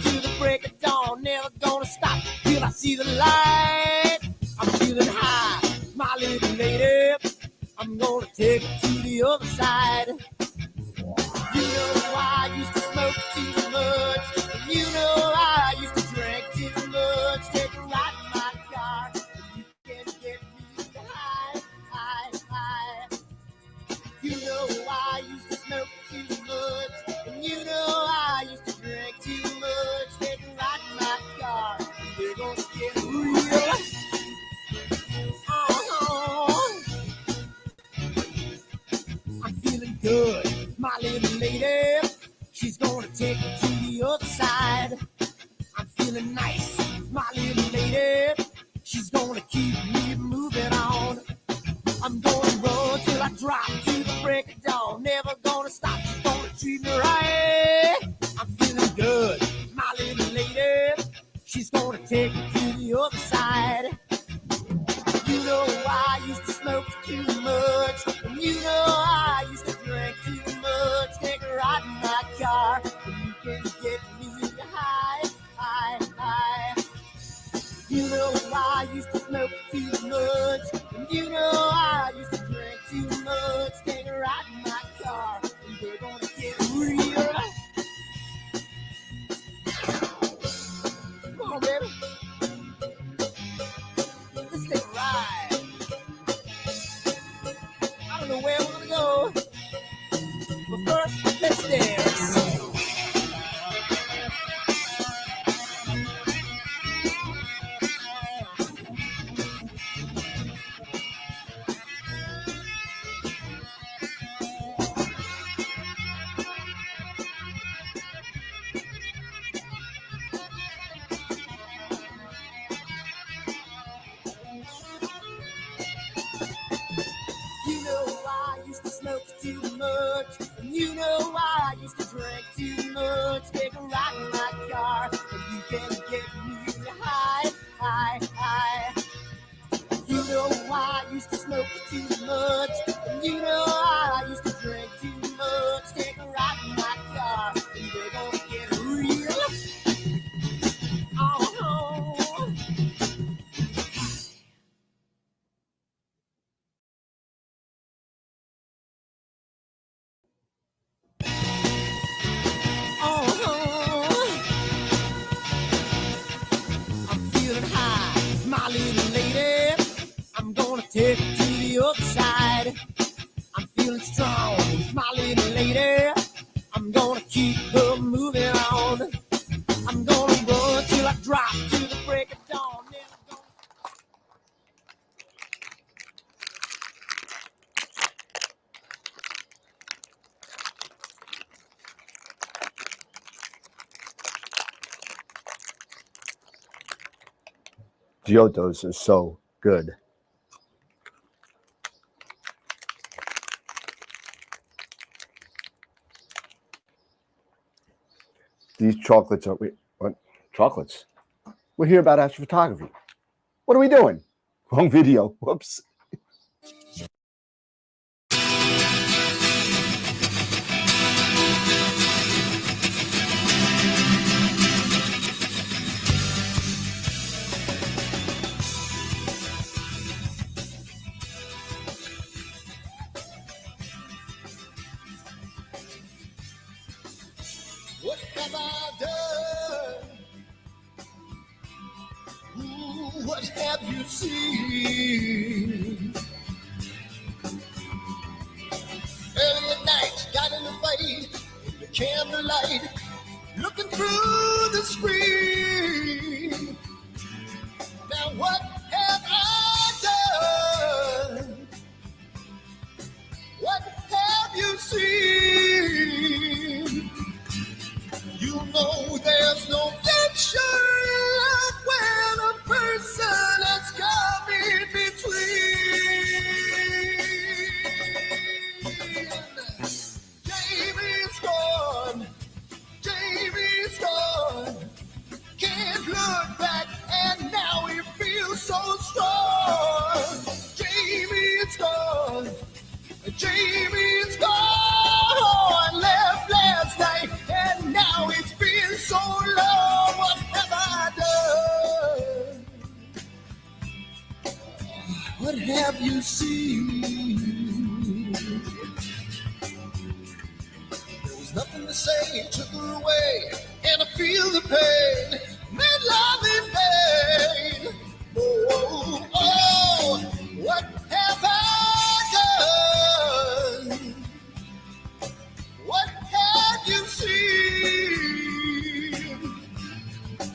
till the break of dawn. Never gonna stop till I see the light. I'm feeling high, my little lady. I'm gonna take it to the other side. You know I used to smoke too much. And you know I used to drink too much. Take a ride in my car. You can get me high, high, high. You know I used to smoke too much. And you know I used to drink too much. Take a ride in my car. We're gonna get real. I'm feeling good, my little lady. She's gonna take me to the other side. I'm feeling nice, my little lady. She's gonna keep me moving on. I'm gonna run till I drop to the break of dawn. Never gonna stop, she's gonna treat me right. I'm feeling good, my little lady. She's gonna take me to the other side. You know I used to smoke too much. And you know I used to drink too much. Take a ride in my car. And you can get me high, high, high. You know I used to smoke too much. And you know I used to drink too much. Take a ride in my car. And we're gonna get real. Come on, baby. Let's take a ride. I don't know where we're gonna go, but first, let's dance. You know I used to smoke too much, and you know I used to drink too much. Take a ride in my car, and you can get me high, high, high. You know I used to smoke too much, and you know I used to drink too much. Take a ride in my car, and we're gonna get real. Oh. I'm feeling high, my little lady. I'm gonna take it to the other side. I'm feeling strong, my little lady. I'm gonna keep her moving on. I'm gonna run till I drop to the break of dawn. Giottos is so good. These chocolates are what? Chocolates? We're here about astrophotography. What are we doing? Wrong video. Whoops. What have I done? Ooh, what have you seen? Early at night, got in the fight, in the candlelight, looking through the screen. Now what have I done? What have you seen? You know there's no picture when a person has come in between. Jamie's gone. Jamie's gone. have you seen? There was nothing to say, took her away, and I feel the pain, made love in vain. Oh, oh, what have I done? What have you seen?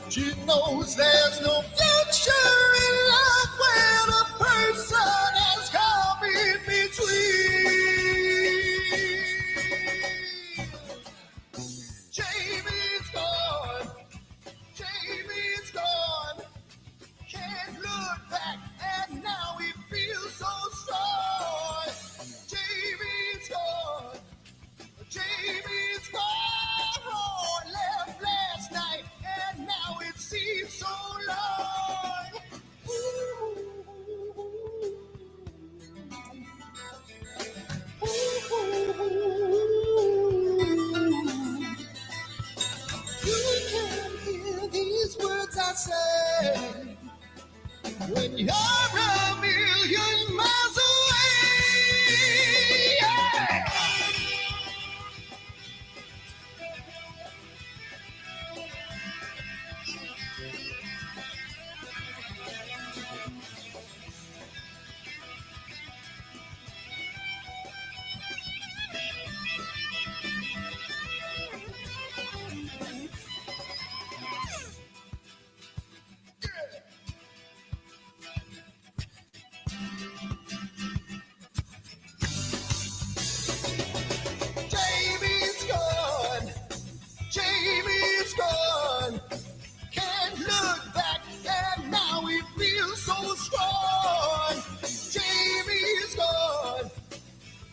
She knows there's no future in love when a person has come in between. Jamie's gone. Jamie's gone. Can't look back, and now he feels so strong. Jamie's gone. Jamie's gone. Left last night, and now it seems so long. Ooh. Ooh. You can hear these words I say when you're a million miles away. Yeah. Jamie's gone. Jamie's gone. Can't look back, and now he feels so strong. Jamie's gone.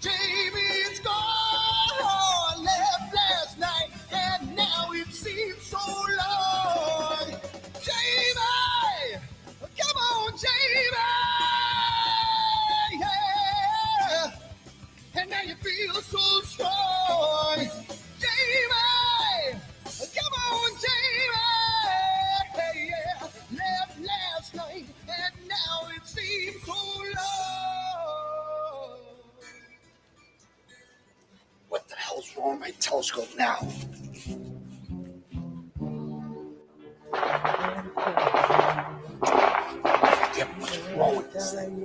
Jamie's gone. Left last night, and now it seems so long. Jamie, come on, Jamie. Yeah. And now you feel so strong. Jamie, come on, Jamie. Yeah, left last night, and now it seems so long. What the hell's wrong with my telescope now? Damn, what's wrong with this thing?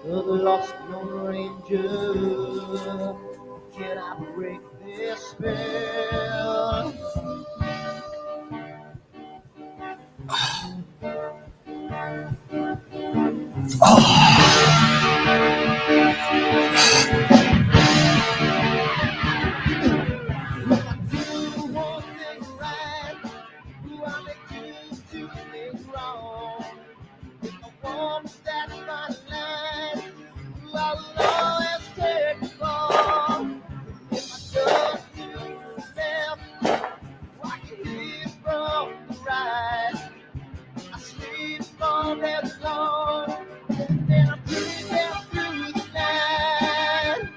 The lost Lone Ranger, can I break this spell? One thing right, who I make two things wrong. If I want that fine line, who I will always take along. If I just do the left, I can live from the right. I sleep all day long, and I'm pretty down through the night.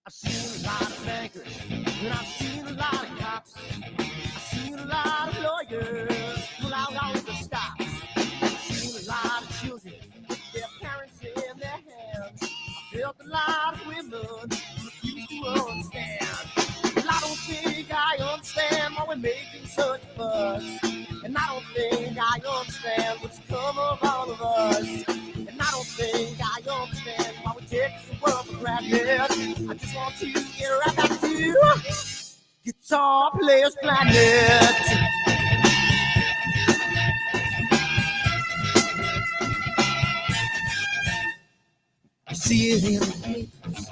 I've seen a lot of bankers, and I've seen a lot of cops. I've seen a lot of lawyers pull out all of the stops. I've seen a lot of children with their parents in their hands. I felt a lot of women refuse to understand. Well, I don't think I understand why we're making such a fuss. And I don't think I understand what's come of all of us. And I don't think I understand why we take this world for granted. I just want to get right back to Guitar Players Planet. You see it in the papers,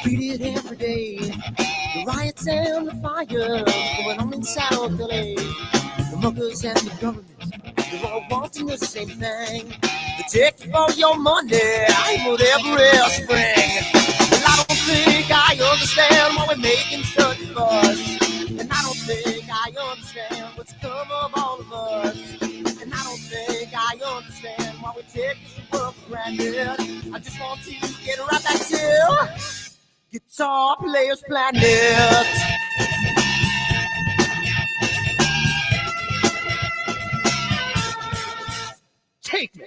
you read it every day. The riots and the fires going on in South LA. The muggers and the government, You're all wanting the same thing. They take you for your money and whatever else bring. Well, I don't think I understand why we're making such a fuss. And I don't think I understand what's come of all of us. And I don't think I understand why we take this world for granted. I just want to get right back to Guitar Players Planet. Take me.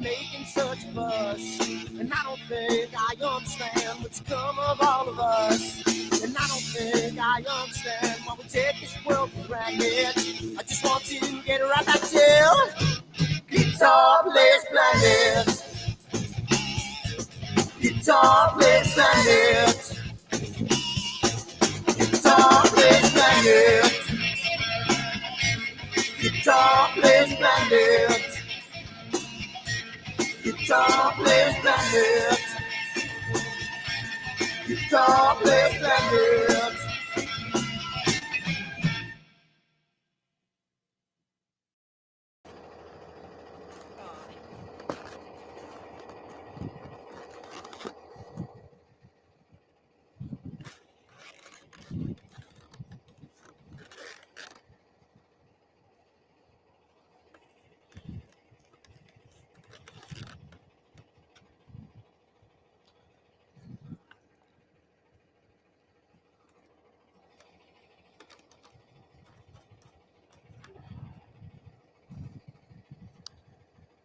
Making such a fuss, and I don't think I understand what's come of all of us. And I don't think I understand why we take this world for granted. I just want to get right back to Guitar Players Planet. Guitar Players Planet. Guitar Players Planet. Guitar Players Planet. Guitar Players Planet. Guitar Players Planet.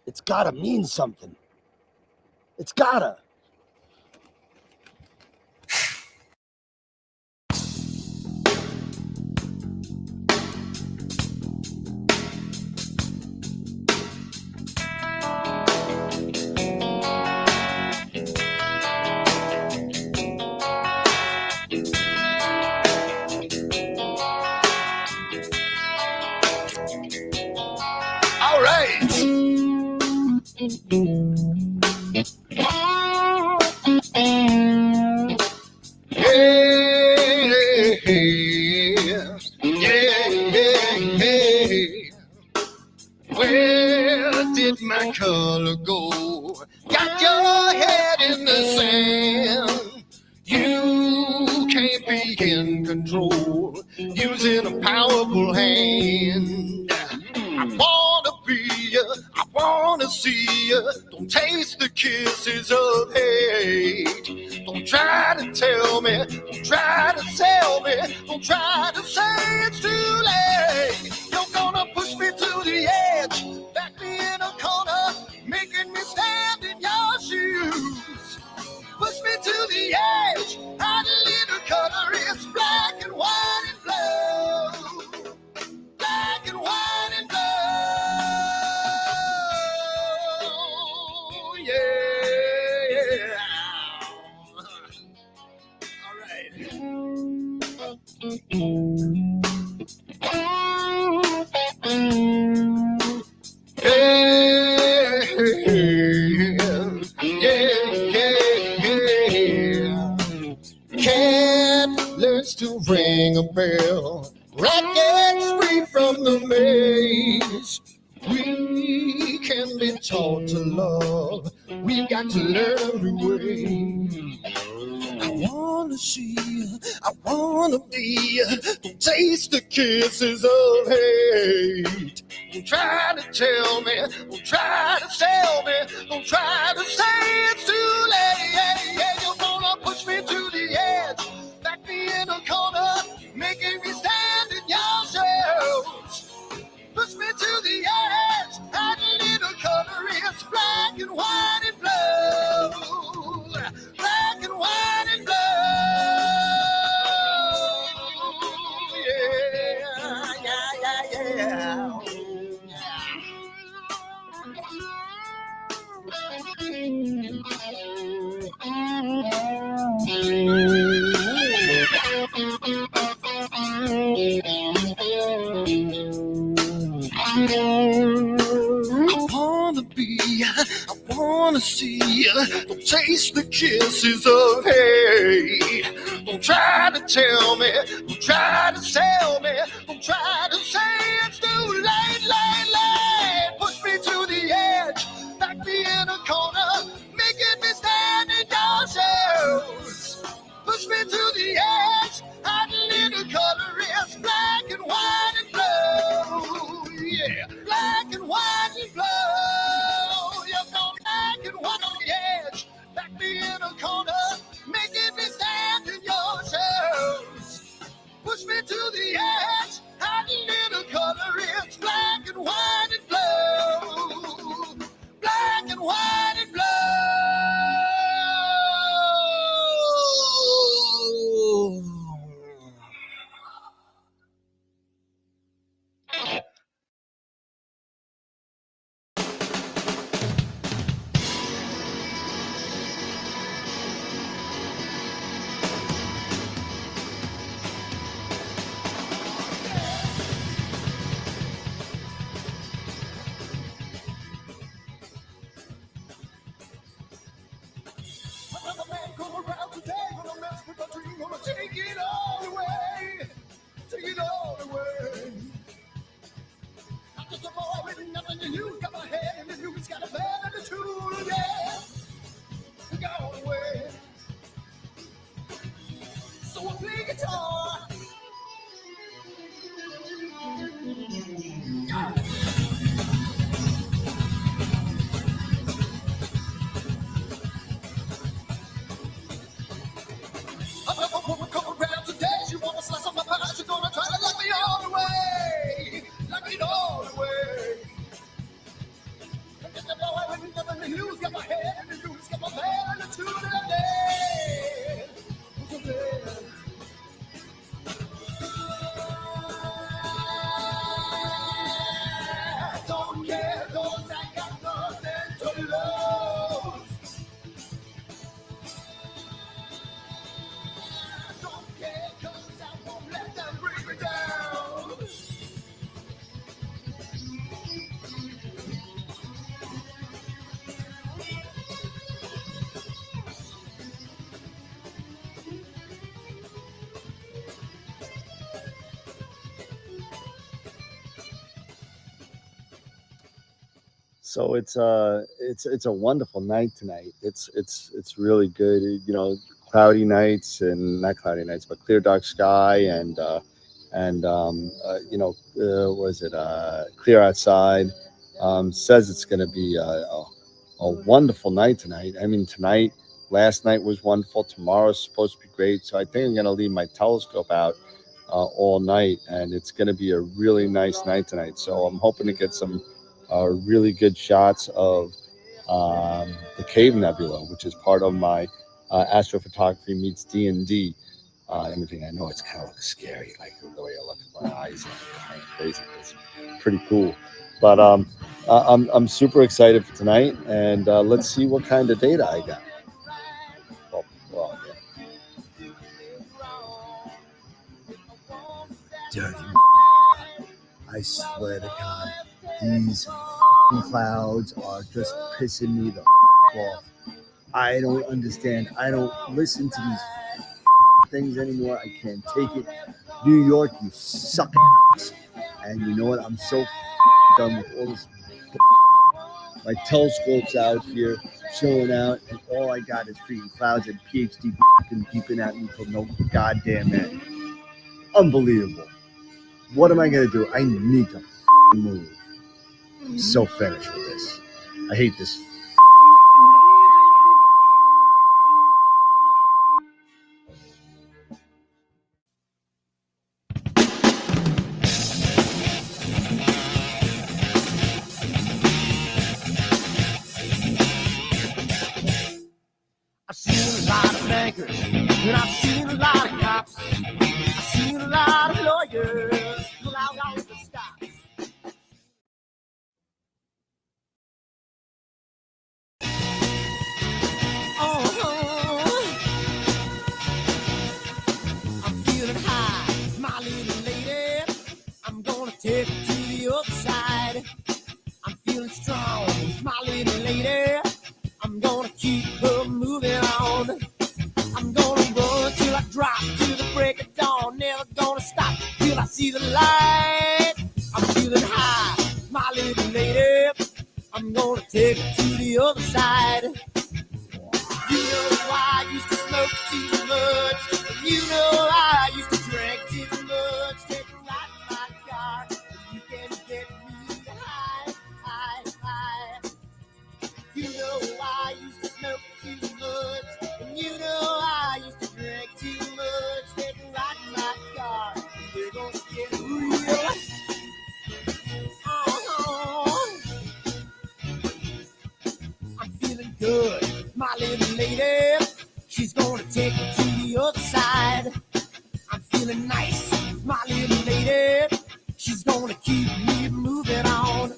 It's gotta mean something. It's gotta. All right. Where did my color go? Got your head in the sand. You can't be in control, using a powerful hand. I wanna be you, I wanna see you. Don't taste the kisses of hate. Don't try to tell me, don't try to sell me, don't try to say it's too late. You're gonna push me to the edge, back me in a corner, making me stand in your shoes. Push me to the edge, a little color is black and white and blue. Black and white and blue, yeah. All right. Cat learns to ring a bell. Rackets free from the maze. We can be taught to love. We've got to learn a new way. I wanna see you, I wanna be you. Don't taste the kisses of hate. Don't try to tell me, don't try to sell me, don't try to say it's too late. You're gonna push me to the edge, back me in a corner, making me stand in your shoes. Push me to the edge, and a little color is black and white and blue. Black and white and blue. I wanna see, don't taste the kisses of hate. Don't try to tell me, don't try to sell me, don't try to say it's too late, late. Push me to the edge, back me in a corner, making me stand in your shoes. Push me to the edge, hiding in the color is black and white and blue. Yeah, black and white and blue. You're gonna black and white on the edge, back me in a corner, making me stand in your shoes. Push me to the edge, hiding in the color is black and white and blue. Black and white and blue. Another man come around today, gonna mess with my dream, gonna take it all away, take it all away. I'm just a boy with nothing to lose, got my head in the news, got a bad attitude, yeah, gone away. So I play guitar. Yeah. Another woman come around today, she wanna slice on my pie, she gonna try to lock me all the way, lock me all the way. I'm just a boy with nothing to lose, got my head in the news, got my bad attitude, and I'm dead. Who's dead? I don't care, 'cause I got nothing to lose. I don't care, 'cause I won't let them bring me down. So it's a wonderful night tonight. It's really good. You know, cloudy nights and not cloudy nights, but clear dark sky and was it clear outside. Says it's going to be a wonderful night tonight. I mean, last night was wonderful. Tomorrow's supposed to be great. So I think I'm going to leave my telescope out all night, and it's going to be a really nice night tonight. So I'm hoping to get some really good shots of the Cave Nebula, which is part of my astrophotography meets D&D imaging. I know it's kind of scary, like the way I look at my eyes, kind of crazy. It's pretty cool, but I'm super excited for tonight, and let's see what kind of data I got. Well, yeah. Dirty. I swear to God, these clouds are just pissing me the off. I don't understand. I don't listen to these things anymore. I can't take it. New York, you suck. And you know what? I'm so done with all this. My telescope's out here, chilling out, and all I got is freaking clouds and PhD beeping at me for no goddamn end. Unbelievable. What am I going to do? I need to move. I'm so finished with this. I hate this. I've seen a lot of bankers, and I've seen a lot of cops. I've seen a lot of lawyers pull out all the stops. take her to the other side. I'm feeling strong, my little lady. I'm gonna keep her moving on. I'm gonna run till I drop to the break of dawn. Never gonna stop till I see the light. I'm feeling high, my little lady. I'm gonna take her to the other side. You know I used to smoke too much. You know I used to drink too much. Take a ride in my car. You can get me high, high, high. You know I used to smoke too much. And you know I used to drink too much. Take a ride in my car. We're gonna get real. Oh, I'm feeling good, my little lady. She's gonna take me to the other side. I'm feeling nice, my little lady. She's gonna keep me moving on.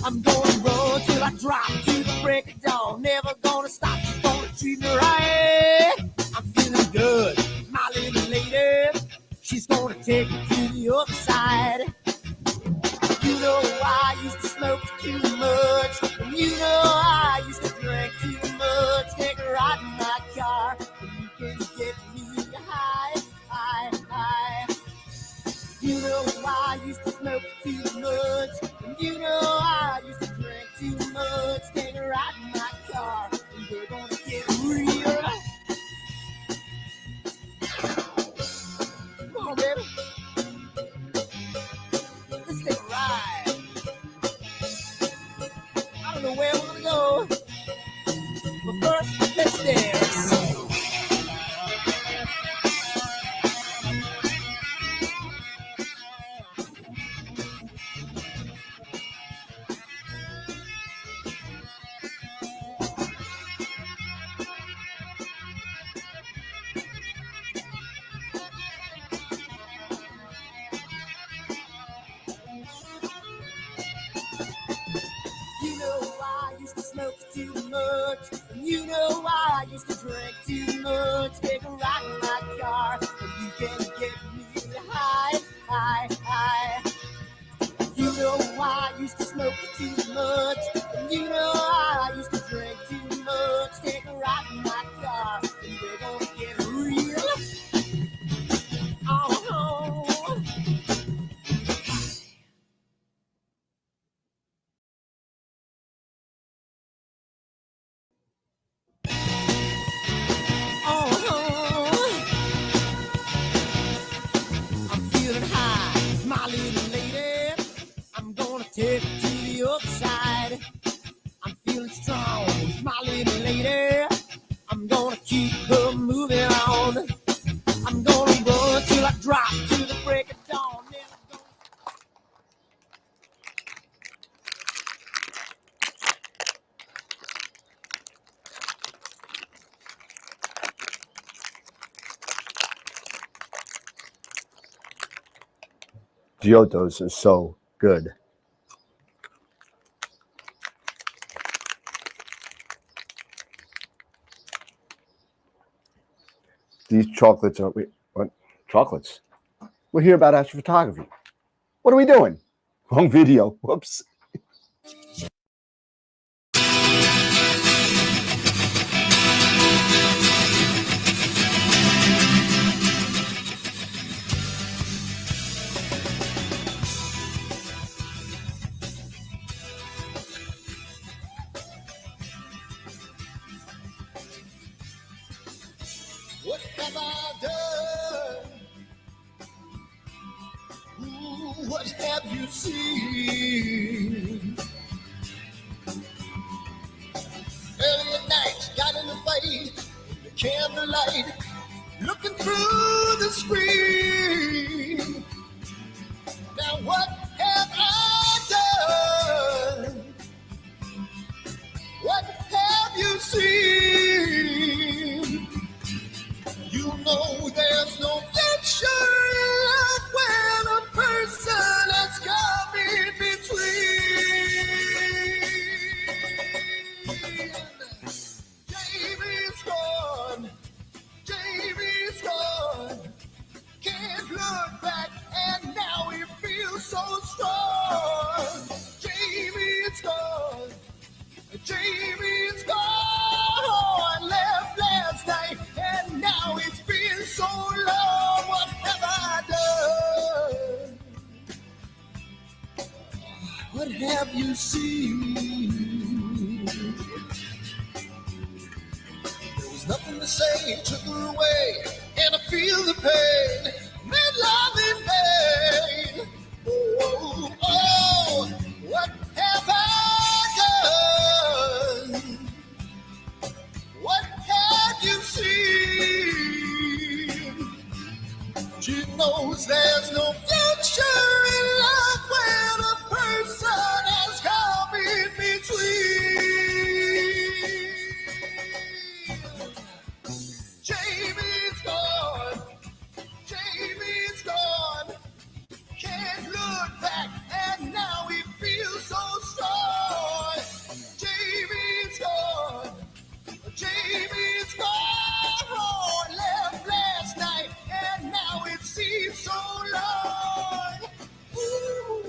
I'm gonna run till I drop to the break of dawn. Never gonna stop, she's gonna treat me right. I'm feeling good, my little lady. She's gonna take me to the other side. You know I used to smoke too much. And you know I used to drink too much. Take a ride in my car. And you can get me high, high, high. You know I used to smoke too much. And you know I used to drink too much. Take a ride in my car. And we're gonna get real. Come on, baby. Let's take a ride. I don't know where we're gonna go, but first, let's dance. You know I used to smoke too much, and you know I used to drink too much. Take a ride in my car, and you can get me high, high, high. You know I used to smoke too much, and you know I used to drink too much. Take a ride in my car, and we're gonna get real. Oh, oh, I'm feeling high, my little lady. I'm gonna take it to the other side. I'm feeling strong, my little lady. I'm gonna keep her moving on. I'm gonna run till I drop to the break of dawn. Never gonna... Giottos are so good. These chocolates are, wait, what? Chocolates? We're here about astrophotography. What are we doing? Wrong video. Whoops. What have I done? Ooh, what have you seen? Early at night, got in the fight, in the candlelight, looking through the screen. Now what have I done? What have you seen? You know there's no future in love when a person has come in between. Jamie's gone, Jamie's gone. Can't look back and now he feels so have you seen? There was nothing to say, took her away, and I feel the pain, made love in vain. Oh, oh, what have I done? What have you seen? She knows there's no future in love when a person has come in between. Jamie's gone, Jamie's gone. Can't look back, and now he feels so strong. Jamie's gone, Jamie's gone. Left last night, and now it seems so long. Ooh.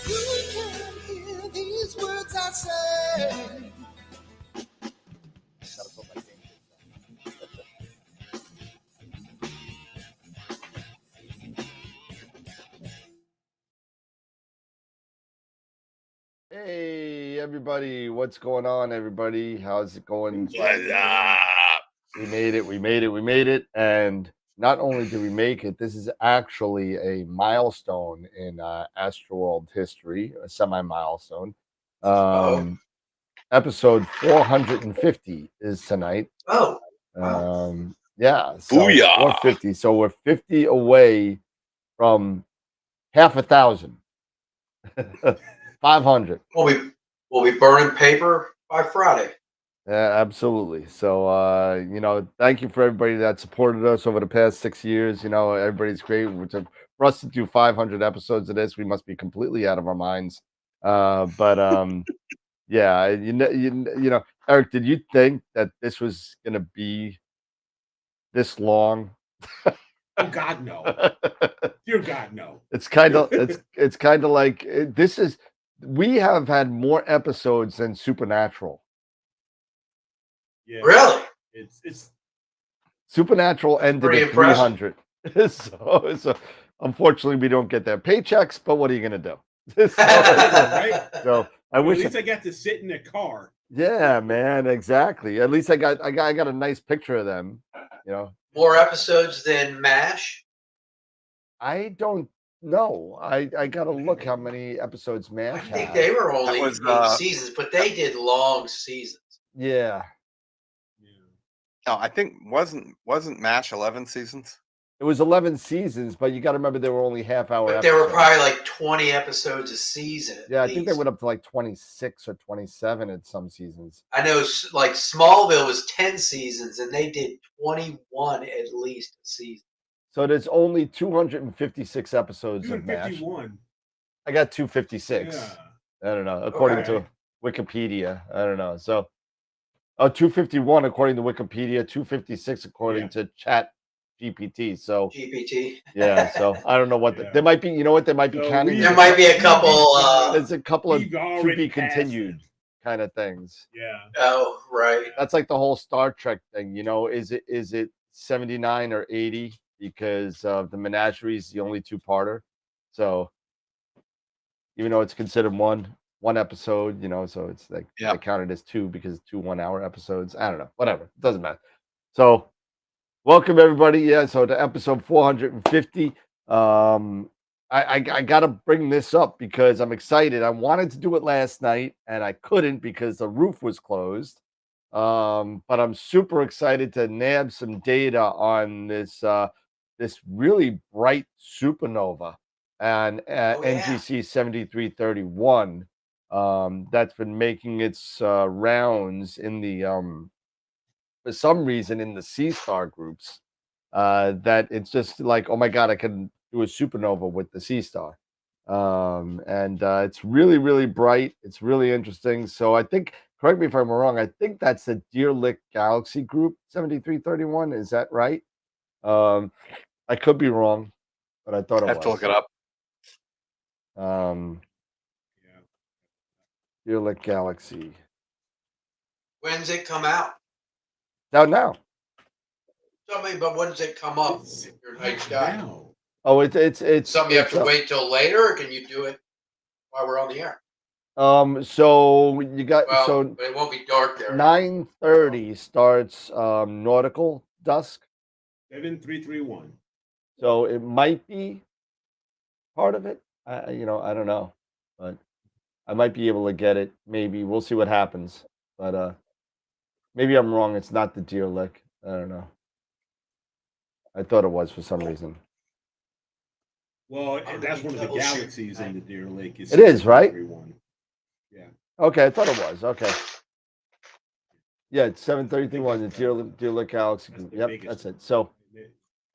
You can hear these words I say. Hey, everybody. What's going on, everybody? How's it going? What's up? We made it. And not only did we make it, this is actually a milestone in AstroWorld history, a semi-milestone. Episode 450 is tonight. Oh, Yeah, so Booyah. 450. So we're 50 away from 500. 500. we'll be burning paper by Friday. Yeah, absolutely. So, thank you for everybody that supported us over the past 6 years. Everybody's great. For us to do 500 episodes of this, we must be completely out of our minds. Yeah, Eric, did you think that this was going to be this long? Oh God, no! Dear God, no! It's kind of like we have had more episodes than Supernatural. Yeah, Really? It's Supernatural ended pretty at 300. so unfortunately, we don't get their paychecks. But what are you gonna do? right. So I At wish. least I got to sit in a car. Yeah, man, exactly. At least I got a nice picture of them. More episodes than MASH. I don't know. I gotta look how many episodes I MASH think has. they were only was, 8 seasons, but they did long seasons. Yeah, No, I think wasn't MASH 11 seasons? it was 11 seasons, but you got to remember they were only half-hour But episodes. there were probably like 20 episodes a season. Yeah, I think they went up to like 26 or 27 at some seasons. I know, like Smallville was 10 seasons, and they did 21 at least a season. So there's only 256 episodes of MASH. 251. I got 256. Yeah. I don't know. According Okay. to Wikipedia. I don't know. So 251 according to Wikipedia, 256 according to Chat GPT. So GPT. yeah, so I don't know what Yeah. there might be. You know what? They might be So counting. There might be a couple. There's a couple of We've to already be continued passed kind of things. Yeah. Oh, right. That's like the whole Star Trek thing. Is it 79 or 80 because of the Menagerie is the only two-parter. So even though it's considered one episode, so it's like they count it as two because 2 1-hour episodes. I don't know. Whatever. It doesn't matter. So welcome everybody. Yeah, so to episode 450. I gotta bring this up because I'm excited. I wanted to do it last night and I couldn't because the roof was closed. But I'm super excited to nab some data on this really bright supernova and NGC 7331 that's been making its rounds in the for some reason in the C-star groups that it's just like, oh my God, I can do a supernova with the C-star. And it's really, really bright. It's really interesting. So I think, correct me if I'm wrong, I think that's the Deer Lick Galaxy group 7331. Is that right? I could be wrong, but I thought it was. I have to look it up. Deer Lick Galaxy. When's it come out? It's out now. I mean, but when does it come up? If you're night sky. Now. Oh, it's Something you have it's, to wait till later, or can you do it while we're on the air? So you got Well, but it won't be dark there. 9:30 starts nautical dusk. 7331. So it might be part of it. I don't know, but I might be able to get it. Maybe we'll see what happens. But maybe I'm wrong. It's not the deer lick. I don't know. I thought it was for some reason. Well, I'm and that's gonna one of the double shoot galaxies in tonight. the Deer Lake. It is, right? 7331. Yeah. Okay, I thought it was. Okay. Yeah, it's 7:31. The deer lick galaxy. That's the Yep, biggest that's one. it. So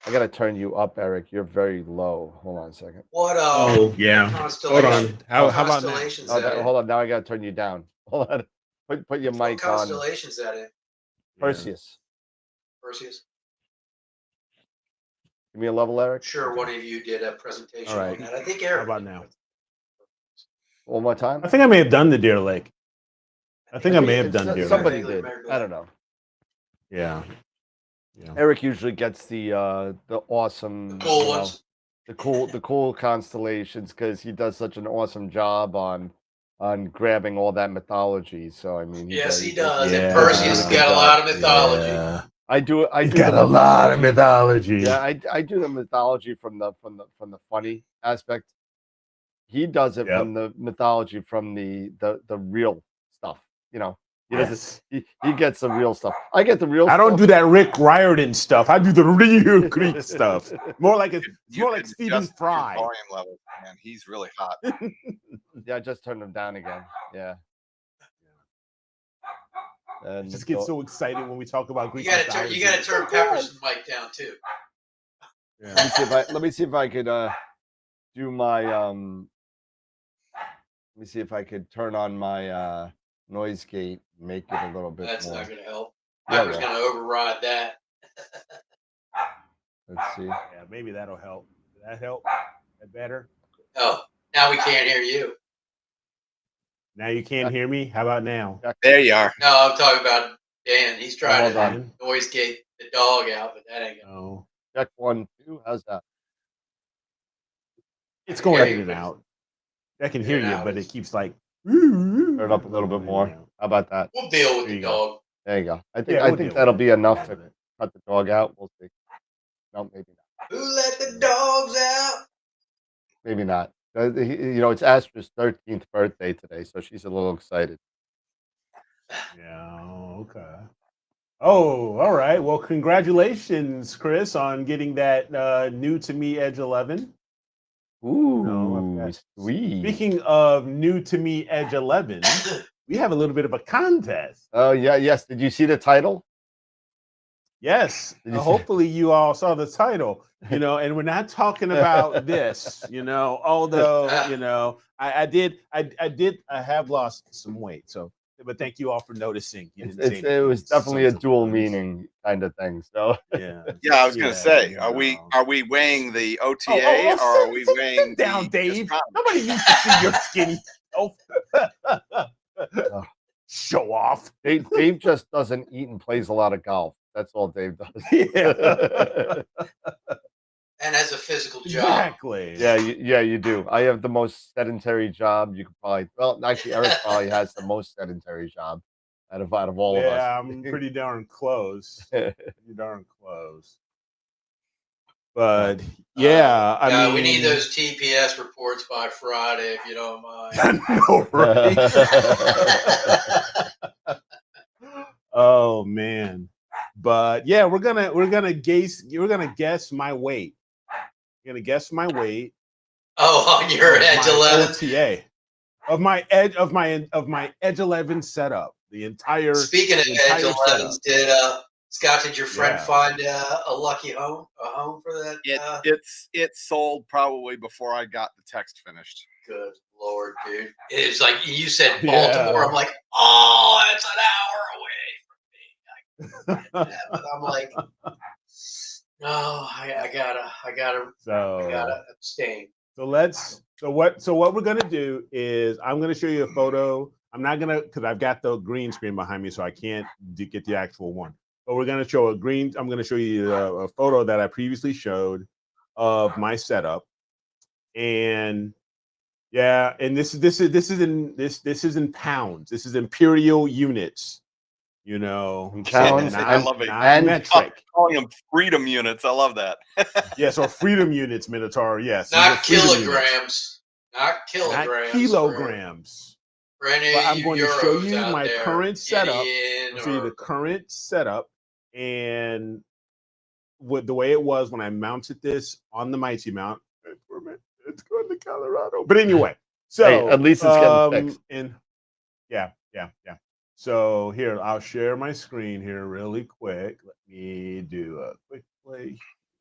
I gotta turn you up, Eric. You're very low. Hold on a second. What Oh, yeah. Hold on. How about now? Constellations Oh, that in? hold on. Now I gotta turn you down. Hold on. Put your What mic on. constellations that in? Perseus. Perseus? Give me a level, Eric. Sure, one of you did a presentation All right. on that. I think How Eric. about did. now? One more time. I think I may have done the Deer Lake. I think I may have It's- done Deer somebody Lake. did. I don't know. Yeah. Yeah. Eric usually gets the awesome, Cool ones. the cool constellations because he does such an awesome job on grabbing all that mythology. So I mean, Yes, he does- does. Yeah. And Perseus Yeah. got a lot of mythology. Yeah. I do. I He's do got the a lot of mythology. Yeah, I do the mythology from the funny aspect. He does it Yep. from the mythology from the real stuff. You know, he doesn't. Yes. He gets the real stuff. I get the real. I don't stuff. do that Rick Riordan stuff. I do the real Greek stuff. More like You more like could Stephen adjust your Fry. volume level, man. He's really hot. Yeah, I just turned him down again. Yeah. And Just get so excited when we talk about You Greek gotta mythology. turn Pepperson's mic down too. Yeah. let me see if I could do my let me see if I could turn on my noise gate, make it a little bit That's more. not gonna help. Yeah, Pepper's well. gonna override that. Let's see. Yeah, maybe that'll help. Did that help? That better? Oh, now we can't hear you. Now you can't hear me? How about now? There you are. No, I'm talking about Dan. He's trying hold to on. noise gate the dog out, but that ain't gonna. Oh. Check 1, 2. How's that? It's going Yeah, in and out. I can hear In and you, out. but it keeps like Turn it up a little bit more. How about that? We'll deal with There the you go. dog. There you go. I think Yeah, I we'll think deal that'll with be it. enough to cut the dog out. We'll see. No, maybe not. Who let the dogs out? Maybe not. It's Astra's 13th birthday today, so she's a little excited. Yeah, okay. Oh, all right. Well, congratulations, Chris, on getting that new to me Edge 11. Ooh, sweet. Speaking of new to me Edge 11, we have a little bit of a contest. Oh, yeah, yes. Did you see the title? Yes. Did you see- Hopefully you all saw the title, and we're not talking about this, although, I have lost some weight. So, but thank you all for noticing. You didn't say It anything, was definitely a sons of dual guns. meaning kind of thing. So Yeah. Yeah, I was gonna say, you are we know. weighing the OTA or are we weighing sit down, the Dave? discount? Nobody needs to see your skinny self. Show off. Dave just doesn't eat and plays a lot of golf. That's all Dave does. Yeah. And has a physical job. Exactly. Yeah, you do. I have the most sedentary job. You could probably, well, actually, Eric probably has the most sedentary job out of all of us. Yeah, I'm pretty darn close. Pretty darn close. But yeah, I mean, we need those TPS reports by Friday, if you don't mind. I know, right? Oh man. But yeah, we're gonna guess my weight. You're gonna guess my weight. Oh, on your of Edge my 11? OTA. Of my Edge 11 setup. Speaking of Edge 11s, did your friend Yeah. find a lucky home for that? It's sold probably before I got the text finished. Good Lord, dude. It was like you said Yeah. Baltimore. I'm like, oh, it's an hour away from me. But I'm like, no, I gotta abstain. So what we're gonna do is I'm gonna show you a photo. I'm not gonna, because I've got the green screen behind me, so I can't get the actual one. but we're gonna show a green. I'm gonna show you a photo that I previously showed of my setup, and yeah, and this is in pounds. This is imperial units. You know, Pounds, I love it. not metric. Calling them freedom units. I love that. Yes, or freedom units, Minotaur. Yes, Not freedom units. kilograms. Not kilograms. Not kilograms. For any But I'm going to show Euros you out my there, current setup. Gideon I'll show you or- the current setup and what the way it was when I mounted this on the Mighty Mount. It's going to Colorado. But anyway, so Hey, at least it's getting fixed. And yeah. So here, I'll share my screen here really quick. Let me do a quick play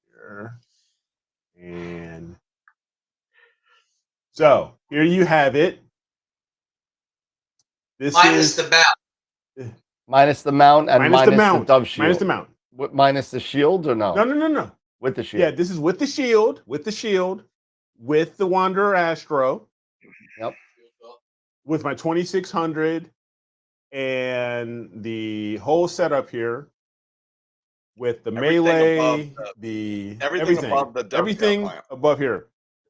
here. And so here you have it. This minus is the mount. Minus the mount and minus the dove shield. Minus the mount. Minus the shield or no? No. With the shield. Yeah, this is with the shield, with the Wanderer Astro. Yep. With my 2600 and the whole setup here with the melee, everything above the dovetail everything clamp. above here.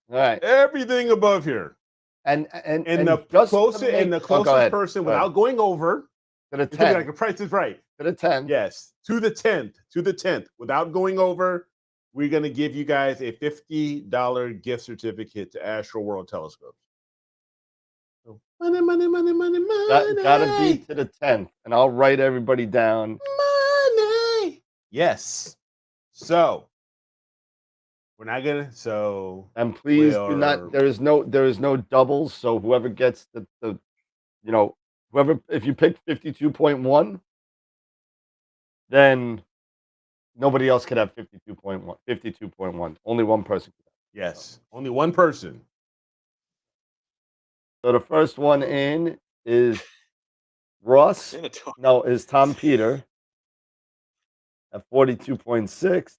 All right. Everything above here. And the closest person without going over to the 10. Like the price is right. To the 10. Yes. To the 10th. Without going over, we're gonna give you guys a $50 gift certificate to AstroWorld Telescopes. So, money. Gotta be to the 10th. And I'll write everybody down. Money. Yes. So we're not gonna. So and please do not. There is no doubles. So whoever gets the whoever, if you pick 52.1, then nobody else could have 52.1. 52.1. Only one person. Yes, only one person. So the first one in is Ross. No, is Tom Peter at 42.6.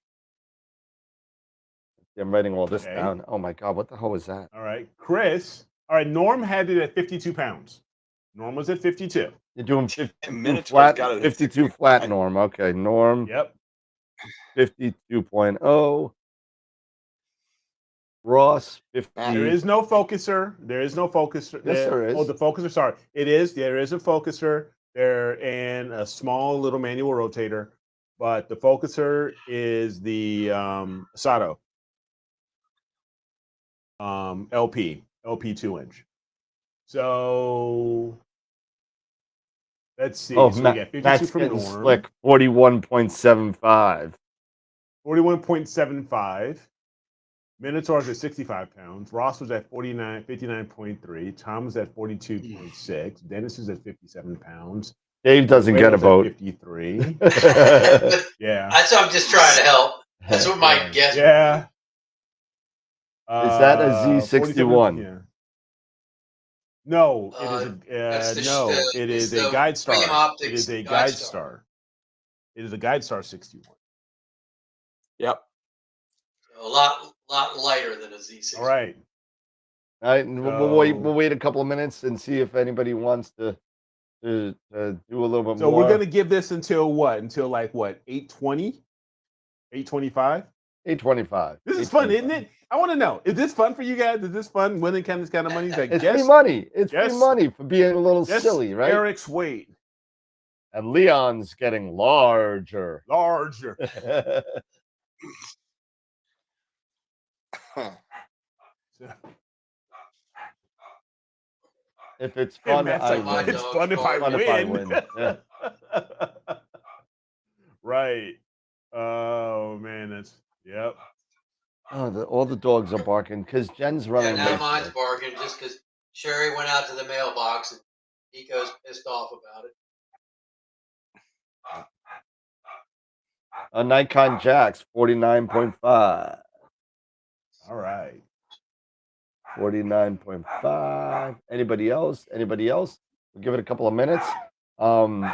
I'm writing all this down. Oh my God, what the hell is that? All right, Chris. All right, Norm had it at 52 pounds. Norm was at 52. You're doing 52 flat. 52 flat, Norm. Okay, Norm. Yep. 52.0. Ross, 50. There is no focuser. Yes, there is. Oh, the focuser. Sorry, it is. There is a focuser there and a small little manual rotator, but the focuser is the Sato LP 2-inch. So let's see. Oh, so we got 52 Matt's from getting Norm. slick. 41.75. 41.75. Minotaur's at 65 pounds. Ross was at 59.3. Tom was at 42.6. Dennis is at 57 pounds. Dave doesn't get a vote. 53. Yeah. That's what I'm just trying to help. That's what my guess. Yeah. Is that a Z61? Yeah. No, it is a Guide Star. It is a Guide Star. It is a Guide Star 61. Yep. A lot lighter than a Z6. All right. All right, and we'll wait a couple of minutes and see if anybody wants to do a little bit more. So we're gonna give this until what? Until like what? 8:20? 8:25? 8:25. This is fun, isn't it? I want to know. Is this fun for you guys? Is this fun winning this kind of money? Like, it's free money. It's free money for being a little silly, right? Eric's weight. And Leon's getting larger. If it's fun, I win. It's fun if I win. Yeah. Right. Oh man, yep. Oh, all the dogs are barking because Jen's running. Yeah, now mine's barking just because Sherry went out to the mailbox and Nico's pissed off about it. A Nikon Jax 49.5. All right. 49.5. Anybody else? We'll give it a couple of minutes. I'm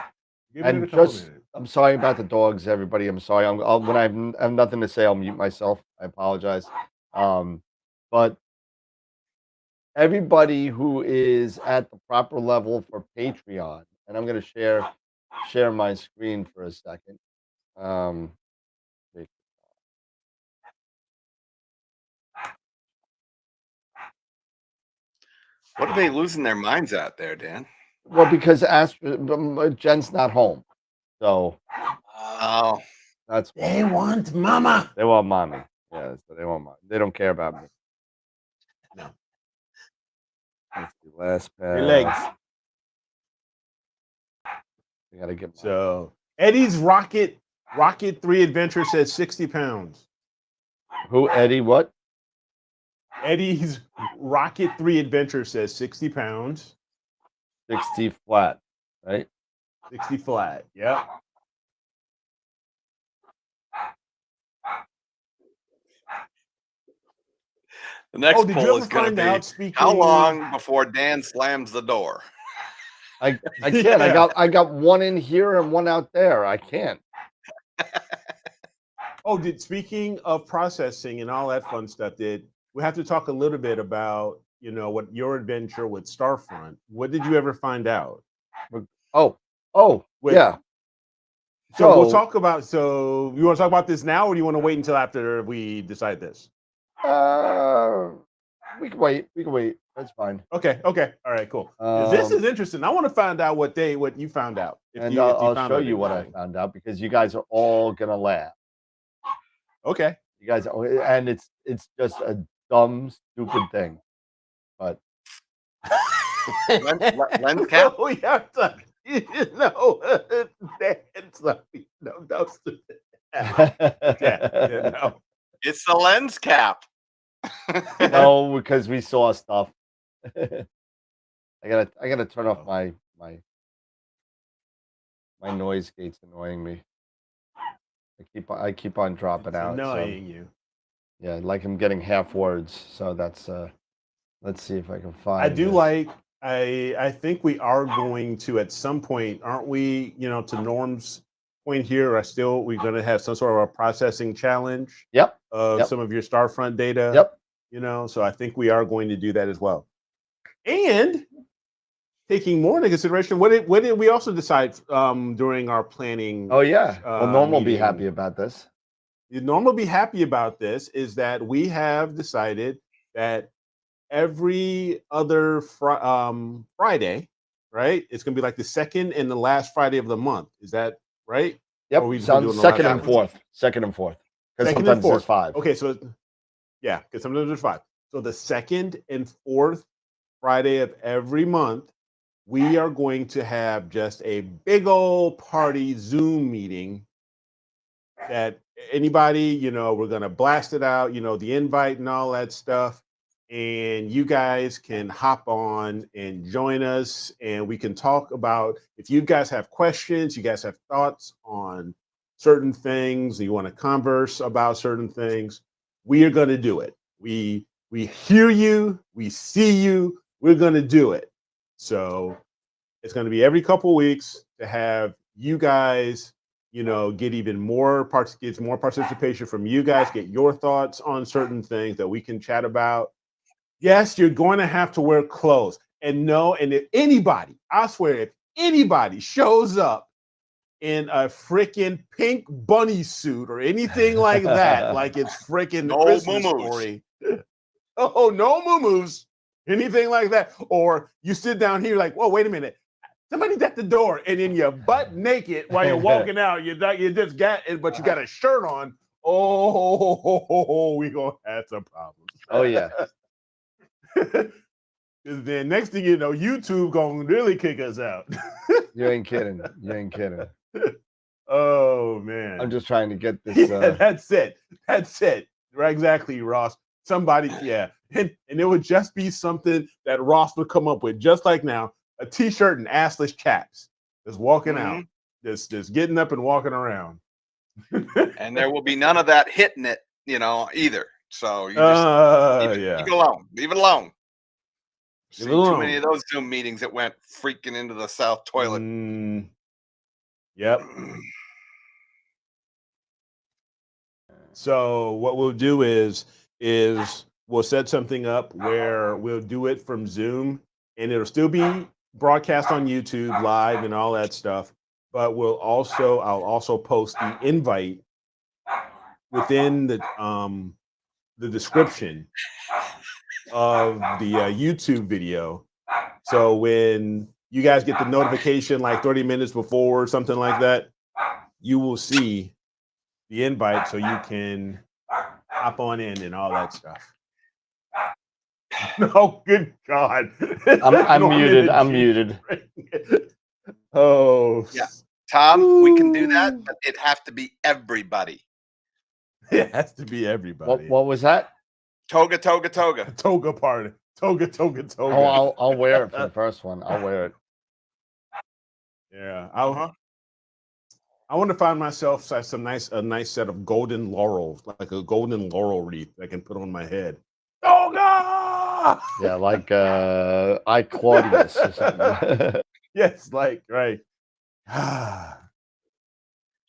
sorry about the dogs, everybody. I'm sorry. When I have nothing to say, I'll mute myself. I apologize. But everybody who is at the proper level for Patreon, and I'm going to share my screen for a second. They- What are they losing their minds at there, Dan? well, because Jen's not home, so Oh, that's They want mama. they want mommy. Yeah, so they want mommy. They don't care about me. No. Let's see, last pass. Your legs. I gotta get. So Eddie's Rocket 3 Adventure says 60 pounds. Who Eddie? What? Eddie's Rocket 3 Adventure says 60 pounds. 60 flat, right? 60 flat. Yep. the next Did you poll ever is going find to out? be Speaking. how long before Dan slams the door? I can't. Yeah. I got one in here and one out there. I can't. Speaking of processing and all that fun stuff, we have to talk a little bit about, what your adventure with Starfront. What did you ever find out? Oh, With- yeah. So we'll talk about. So you want to talk about this now, or do you want to wait until after we decide this? We can wait. We can wait. That's fine. Okay. All right. Cool. 'Cause this is interesting. I want to find out what you found out. And I'll show you what I found out because you guys are all gonna laugh. Okay. You guys, and it's just a dumb, stupid thing, but Lens cap? We have to. That's no stupid. No. It's the lens cap. no, because we saw stuff. I gotta turn off my noise gate's annoying me. I keep on dropping out. Annoying you. Yeah, like I'm getting half words. So that's let's see if I can find. I do this. like. I think we are going to at some point, aren't we? To Norm's point here, we're going to have some sort of a processing challenge. Yep. Of some of your Starfront data. Yep. So I think we are going to do that as well. And taking more into consideration, what did we also decide during our planning? Oh yeah. Well, Norm will be meeting? happy about this. Norm will be happy about this. Is that we have decided that every other Friday, right? It's going to be like the second and the last Friday of the month. Is that right? Yep. Sounds second and fourth. Second and fourth. Because sometimes there's 5. Okay, so because sometimes there's 5. So the second and fourth Friday of every month, we are going to have just a big old party Zoom meeting that anybody, we're going to blast it out, the invite and all that stuff. And you guys can hop on and join us, and we can talk about, if you guys have questions, you guys have thoughts on certain things, you want to converse about certain things, we are going to do it. We hear you, we see you, we're going to do it. So it's going to be every couple of weeks to have you guys, get even more more participation from you guys, get your thoughts on certain things that we can chat about. Yes, you're going to have to wear clothes. And if anybody, I swear, if anybody shows up in a freaking pink bunny suit or anything like that, like it's freaking the Christmas story. Oh, no moo-moos, anything like that. Or you sit down here like, whoa, wait a minute. Somebody's at the door, and then you're butt naked while you're walking out. You just got it, but you got a shirt on. Oh, we're going to have some problems. Oh, yeah. Because then next thing you know, YouTube gonna really kick us out. You ain't kidding. You ain't kidding. Oh man. I'm just trying to get this. Yeah, that's it. Right, exactly, Ross. Somebody, yeah. And it would just be something that Ross would come up with, just like now, a t-shirt and assless chaps. Just walking out. Just getting up and walking around. And there will be none of that hitting it, either. So you just leave it alone. Leave it alone. Seen too many of those Zoom meetings that went freaking into the south toilet. Yep. So what we'll do is we'll set something up where we'll do it from Zoom, and it'll still be broadcast on YouTube live and all that stuff. but I'll also post the invite within the description of the YouTube video. So when you guys get the notification like 30 minutes before or something like that, you will see the invite so you can hop on in and all that stuff. No, good God. I'm muted. I'm muted. Oh. Yeah. Tom, we can do that, but it have to be everybody. It has to be everybody. What was that? Toga. Toga party. Toga. Oh, I'll wear it for the first one. I'll wear it. Yeah. I want to find myself a nice set of golden laurels, like a golden laurel wreath I can put on my head. Toga! Yeah, like I Claudius or something. Yes, like right.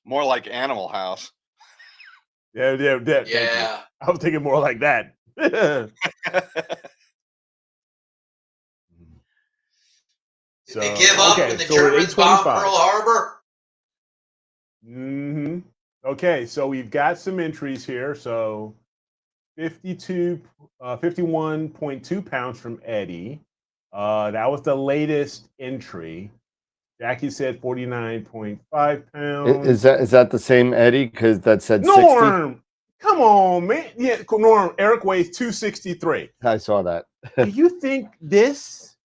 More like Animal House. Yeah. I was thinking more like that. Did they give up when the Germans bombed Pearl Harbor? Mm-hmm. Okay, so we've got some entries here. So 51.2 pounds from Eddie. That was the latest entry. Jackie said 49.5 pounds. Is that the same Eddie? Because that said Norm, 60. Come on, man. Yeah, Norm. Eric weighs 263. I saw that. Do you think this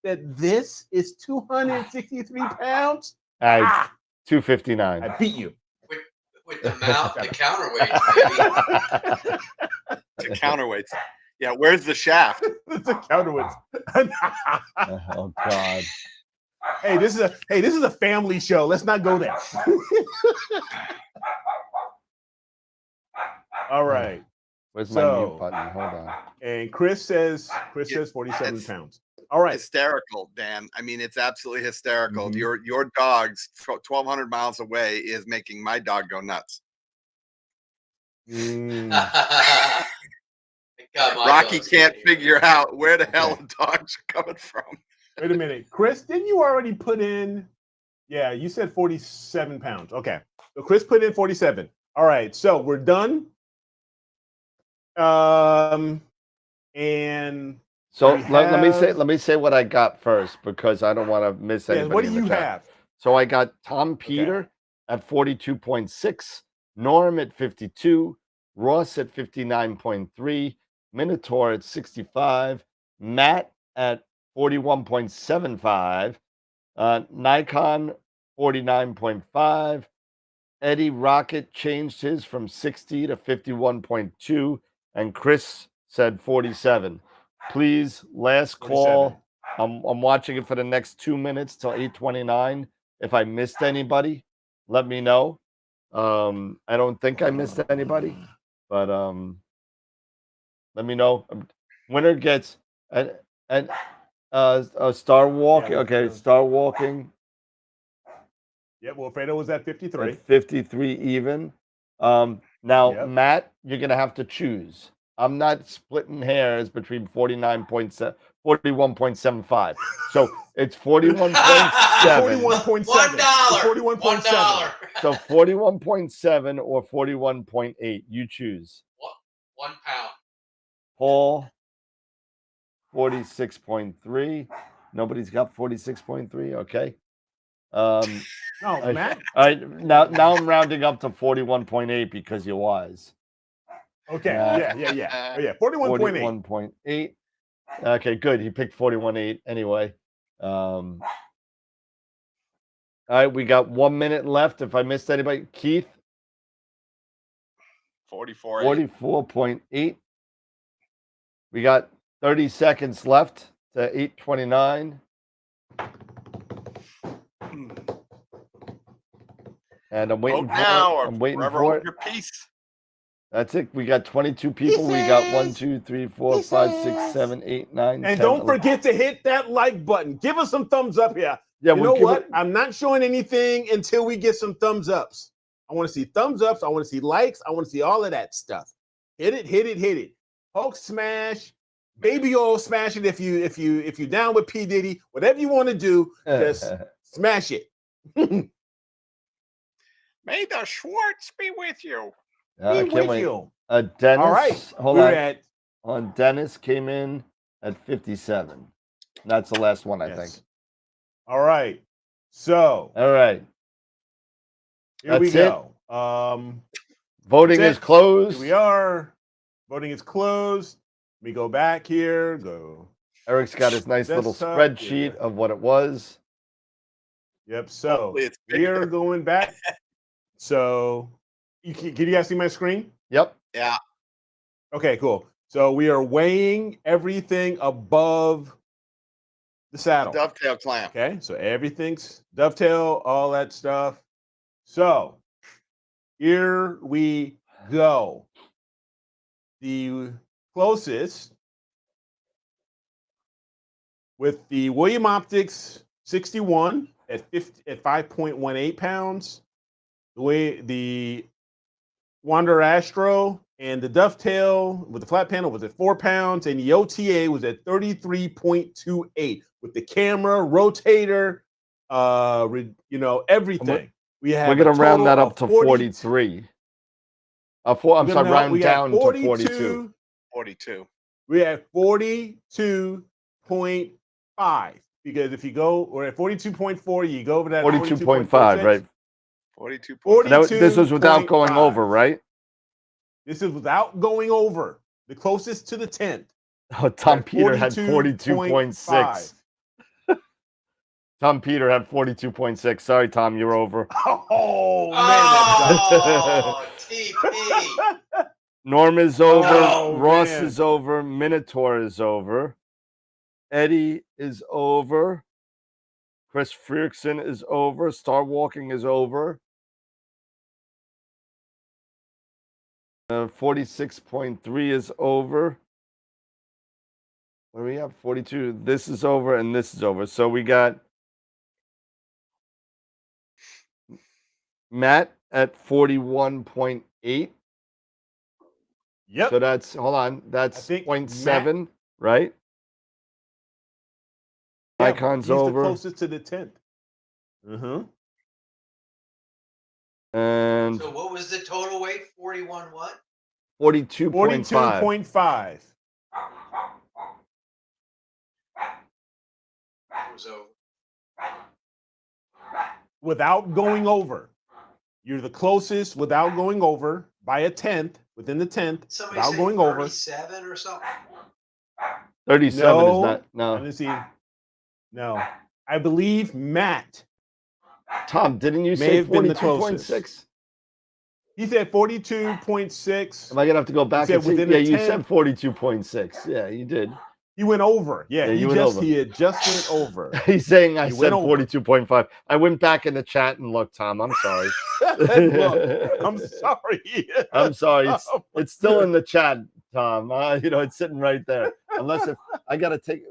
is 263 pounds? 259. I beat you. With the mouth, the counterweight, baby. The counterweights. Yeah, where's the shaft? It's a counterweight. Oh God. Hey, this is a family show. Let's not go there. All right. Where's my mute button? Hold on. And Chris says 47 pounds. All right. Hysterical, Dan. I mean, it's absolutely hysterical. Mm-hmm. Your dog's 1,200 miles away is making my dog go nuts. Rocky can't figure out where the hell the dogs are coming from. Wait a minute. Chris, didn't you already put in? Yeah, you said 47 pounds. Okay. So Chris put in 47. All right. So we're done. And so let me say what I got first because I don't want to miss anything. What do you have? So I got Tom Peter at 42.6, Norm at 52, Ross at 59.3, Minotaur at 65, Matt at 41.75, Nikon 49.5, Eddie Rocket changed his from 60 to 51.2, and Chris said 47. Please, last call. I'm watching it for the next 2 minutes till 8:29. If I missed anybody, let me know. I don't think I missed anybody, but let me know. Winner gets Star Walking. Okay, Star Walking. Yeah, well, Fredo was at 53. At 53 even. Now, Matt, you're going to have to choose. I'm not splitting hairs between 41.75. So it's 41.7. 41.7. $1. 41.7. So 41.7 or 41.8. You choose. 1 pound. Paul, 46.3. Nobody's got 46.3. Okay. No, Matt. All right. Now I'm rounding up to 41.8 because you're wise. Okay. Yeah. Oh, yeah. 41.8. 41.8. Okay, good. He picked 41.8 anyway. All right, we got 1 minute left. If I missed anybody, Keith. 44.8. We got 30 seconds left to 8:29. And I'm waiting for it. Your piece. That's it. We got 22 people. We got 1, 2, 3, 4, 5, 6, 7, 8, 9, and 10, don't 11. forget to hit that like button. Give us some thumbs up here. Yeah, you know what? I'm not showing anything until we get some thumbs ups. I want to see thumbs ups. I want to see likes. I want to see all of that stuff. Hit it. Hulk smash, baby oil smash it. If you down with P Diddy, whatever you want to do, just smash it. May the Schwartz be with you. I Be can't with wait. you. Dennis, All right. hold We're on. Dennis came in at 57. That's the last one, I think. All right. So. All right. Here we go. Voting is closed. Here we are. Voting is closed. Let me go back here. Go. Eric's got his nice little spreadsheet of what it was. Yep. So we are going back. So can you guys see my screen? Yep. Yeah. Okay, cool. So we are weighing everything above the saddle. Dovetail clamp. Okay. So everything's dovetail, all that stuff. So here we go. The closest with the William Optics 61 at 5.18 pounds. The Wander Astro and the Dovetail with the flat panel was at 4 pounds, and the OTA was at 33.28 with the camera, rotator, everything. We're gonna round that up to 43. Round down to 42. 42. We have 42.5 because if you go, we're at 42.4. You go over that 42.5, right? 42. This was without going over, right? This is without going over. The closest to the 10th. Oh, Tom Peter had 42.6. Tom Peter had 42.6. Sorry, Tom, you're over. Oh, man. TP. Norm is over. Oh, Ross man. is over. Minotaur is over. Eddie is over. Chris Frickson is over. Star Walking is over. 46.3 is over. What do we have? 42. This is over and this is over. So we got Matt at 41.8. Yep. So that's, hold on, that's 0.7, right? Yeah, Icon's he's over. the closest to the 10th. Mm-hmm. And So what was the total weight? 41 what? 42.5. 42.5. It was over. Without going over. You're the closest without going over by a 10th, within the 10th, Somebody without say going over. 37 or something? 37 No, is not, no. Let me see. No. I believe Matt. Tom, didn't you may say have been the 42.6? He said 42.6. Am I going to have to go back and see? within Yeah, the you 10th. said 42.6. Yeah, you did. He went over. Yeah, Yeah, he you went over. had just went over. He's saying I He said went over. 42.5. I went back in the chat and looked, Tom. I'm sorry. Look, I'm sorry. I'm sorry. It's still in the chat, Tom. It's sitting right there. Unless if I gotta take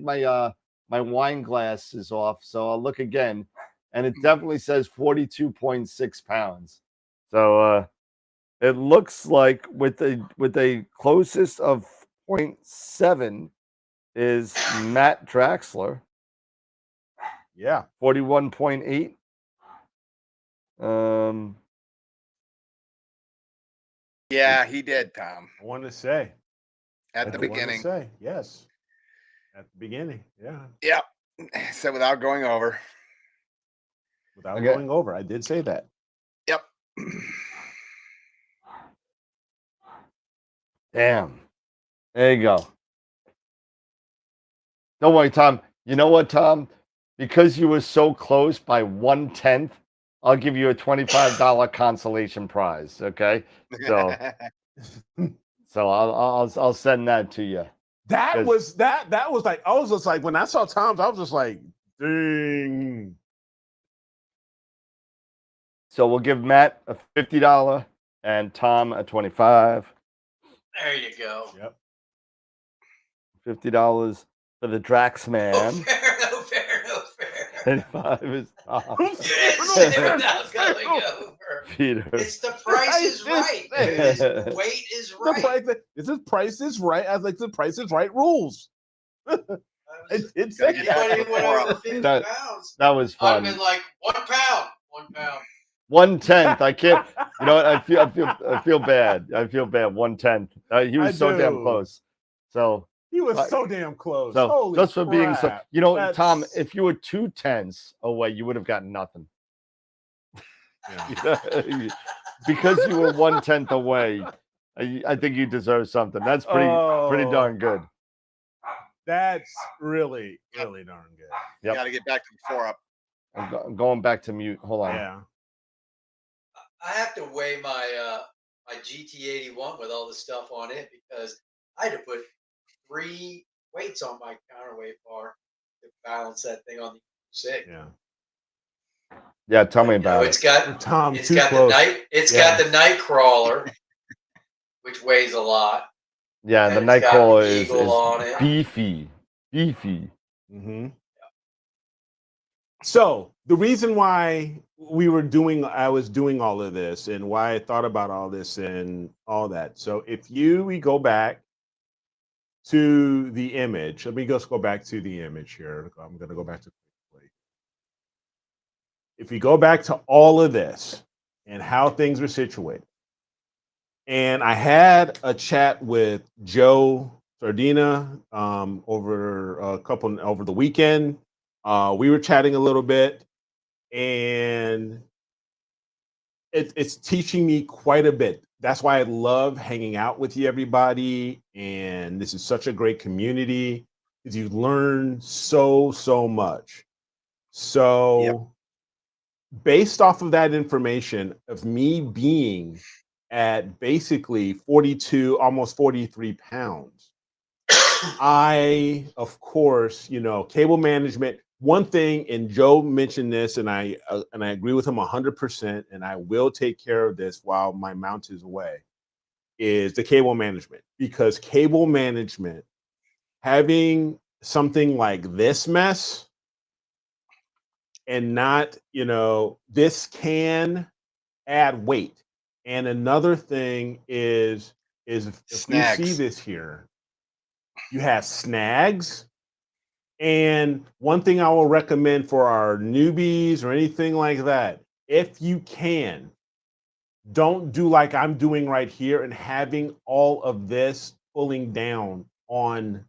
my my wine glasses off, so I'll look again, and it definitely says 42.6 pounds. So it looks like with a closest of 0.7 is Matt Draxler. Yeah. 41.8. Yeah, he did, Tom. I want to say. At the beginning. Say, yes. At the beginning. Yeah. Yep. Said without going over. Without going over. I did say that. Yep. Damn. There you go. Don't worry, Tom. You know what, Tom? Because you were so close by 1/10, I'll give you a $25 consolation prize. Okay. So I'll send that to you. That was like, I was just like, when I saw Tom's, I was just like, ding. So we'll give Matt a $50 and Tom a $25. There you go. Yep. $50 for the Drax man. No fair. 25 is Tom. Without going over. Peter. It's the price is right. His weight is right. The price is right. I was like, the price is right rules. It's anybody went over 50 pounds. That was I'd fun. have been like 1 pound. 1 pound. 1/10. I can't. You know what? I feel bad. I feel bad. 1/10. He was so damn close. So he was so damn close. So Holy just for being so, crap. you know, Tom, if you were 2/10 away, you would have gotten nothing. Yeah. Because you were 1/10 away. I think you deserve something. That's pretty darn good. That's really darn good. You got to get back to the 4-up. I'm going back to mute. Hold on. Yeah. I have to weigh my my GT81 with all the stuff on it because I had to put 3 weights on my counterweight bar to balance that thing on the 6. Yeah. Yeah, tell me about it. It's got Tom. It's got the night. It's got the night crawler, which weighs a lot. Yeah, the night crawler is beefy. Mm-hmm. So the reason why I was doing all of this and why I thought about all this and all that. So if we go back to the image, let me just go back to the image here. I'm going to go back to quickly. If we go back to all of this and how things are situated, and I had a chat with Joe Sardina over the weekend. We were chatting a little bit, and it's teaching me quite a bit. That's why I love hanging out with you, everybody. And this is such a great community because you learn so much. So based off of that information of me being at basically 42, almost 43 pounds, I, of course, cable management. One thing, and Joe mentioned this, and I agree with him 100%, and I will take care of this while my mount is away, is the cable management. Because cable management, having something like this mess, and not, this can add weight. And another thing is if you see this here, you have snags. And one thing I will recommend for our newbies or anything like that, if you can, don't do like I'm doing right here and having all of this pulling down on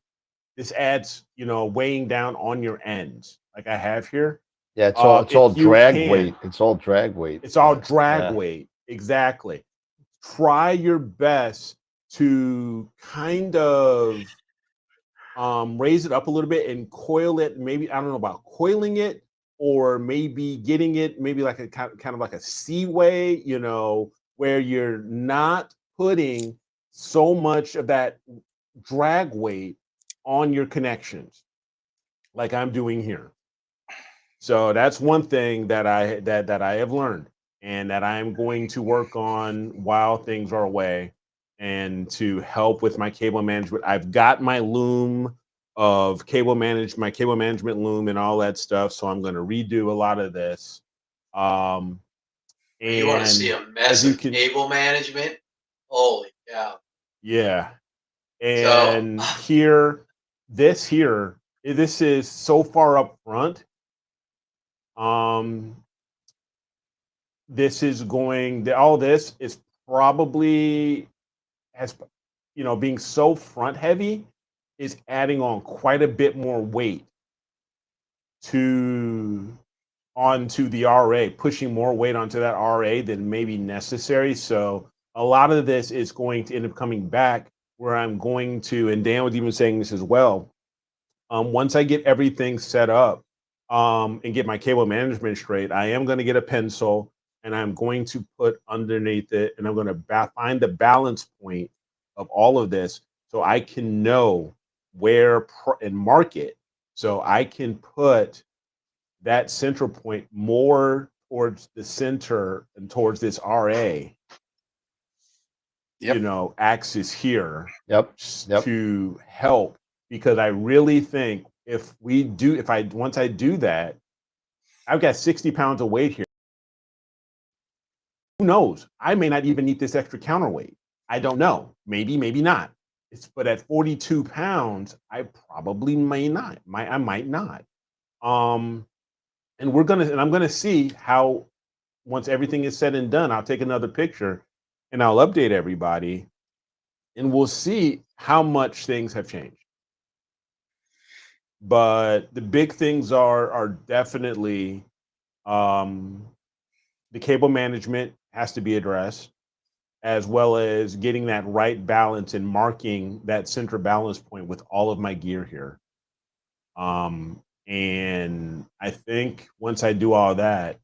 this adds, weighing down on your ends like I have here. Yeah, it's all drag weight. It's all drag weight. It's all drag weight. Exactly. Try your best to kind of raise it up a little bit and coil it. Maybe, I don't know about coiling it, or maybe getting it maybe like a kind of like a C-way, where you're not putting so much of that drag weight on your connections like I'm doing here. So that's one thing that I have learned, and that I'm going to work on while things are away, and to help with my cable management. I've got my loom of my cable management loom and all that stuff. So I'm going to redo a lot of this. And you want to see a mess of cable management? Holy cow. Yeah. And this is so far up front. This is all this is probably, being so front heavy, is adding on quite a bit more weight onto the RA, pushing more weight onto that RA than maybe necessary. So a lot of this is going to end up coming back, where I'm going to, and Dan was even saying this as well, once I get everything set up and get my cable management straight, I am going to get a pencil, and I'm going to put underneath it, and I'm going to find the balance point of all of this, so I can know where and mark it, so I can put that central point more towards the center and towards this RA, axis here. To help, because I really think once I do that, I've got 60 pounds of weight here. Who knows? I may not even need this extra counterweight. I don't know. Maybe not. But at 42 pounds, I probably may not. I might not. And I'm gonna see how once everything is said and done, I'll take another picture and I'll update everybody, and we'll see how much things have changed. But the big things are definitely the cable management has to be addressed, as well as getting that right balance and marking that center balance point with all of my gear here. And I think once I do all that,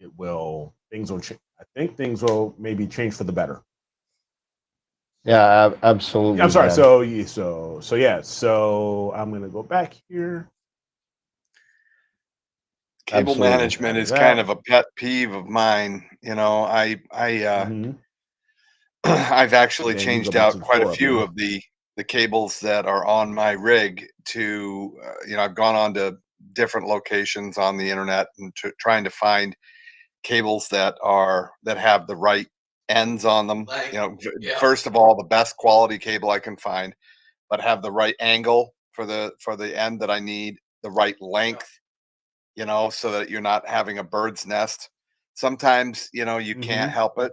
things will change. I think things will maybe change for the better. Yeah, absolutely. I'm sorry. Dan. So I'm gonna go back here. Cable Absolutely. management is kind of a pet peeve of mine. You know, I've actually And then you go changed back out to the quite a 4 few now. of the cables that are on my rig to, I've gone on to different locations on the internet and trying to find cables that have the right ends on them. Yeah. First of all, the best quality cable I can find, but have the right angle for the end that I need, the right length, so that you're not having a bird's nest. Sometimes, you can't help it,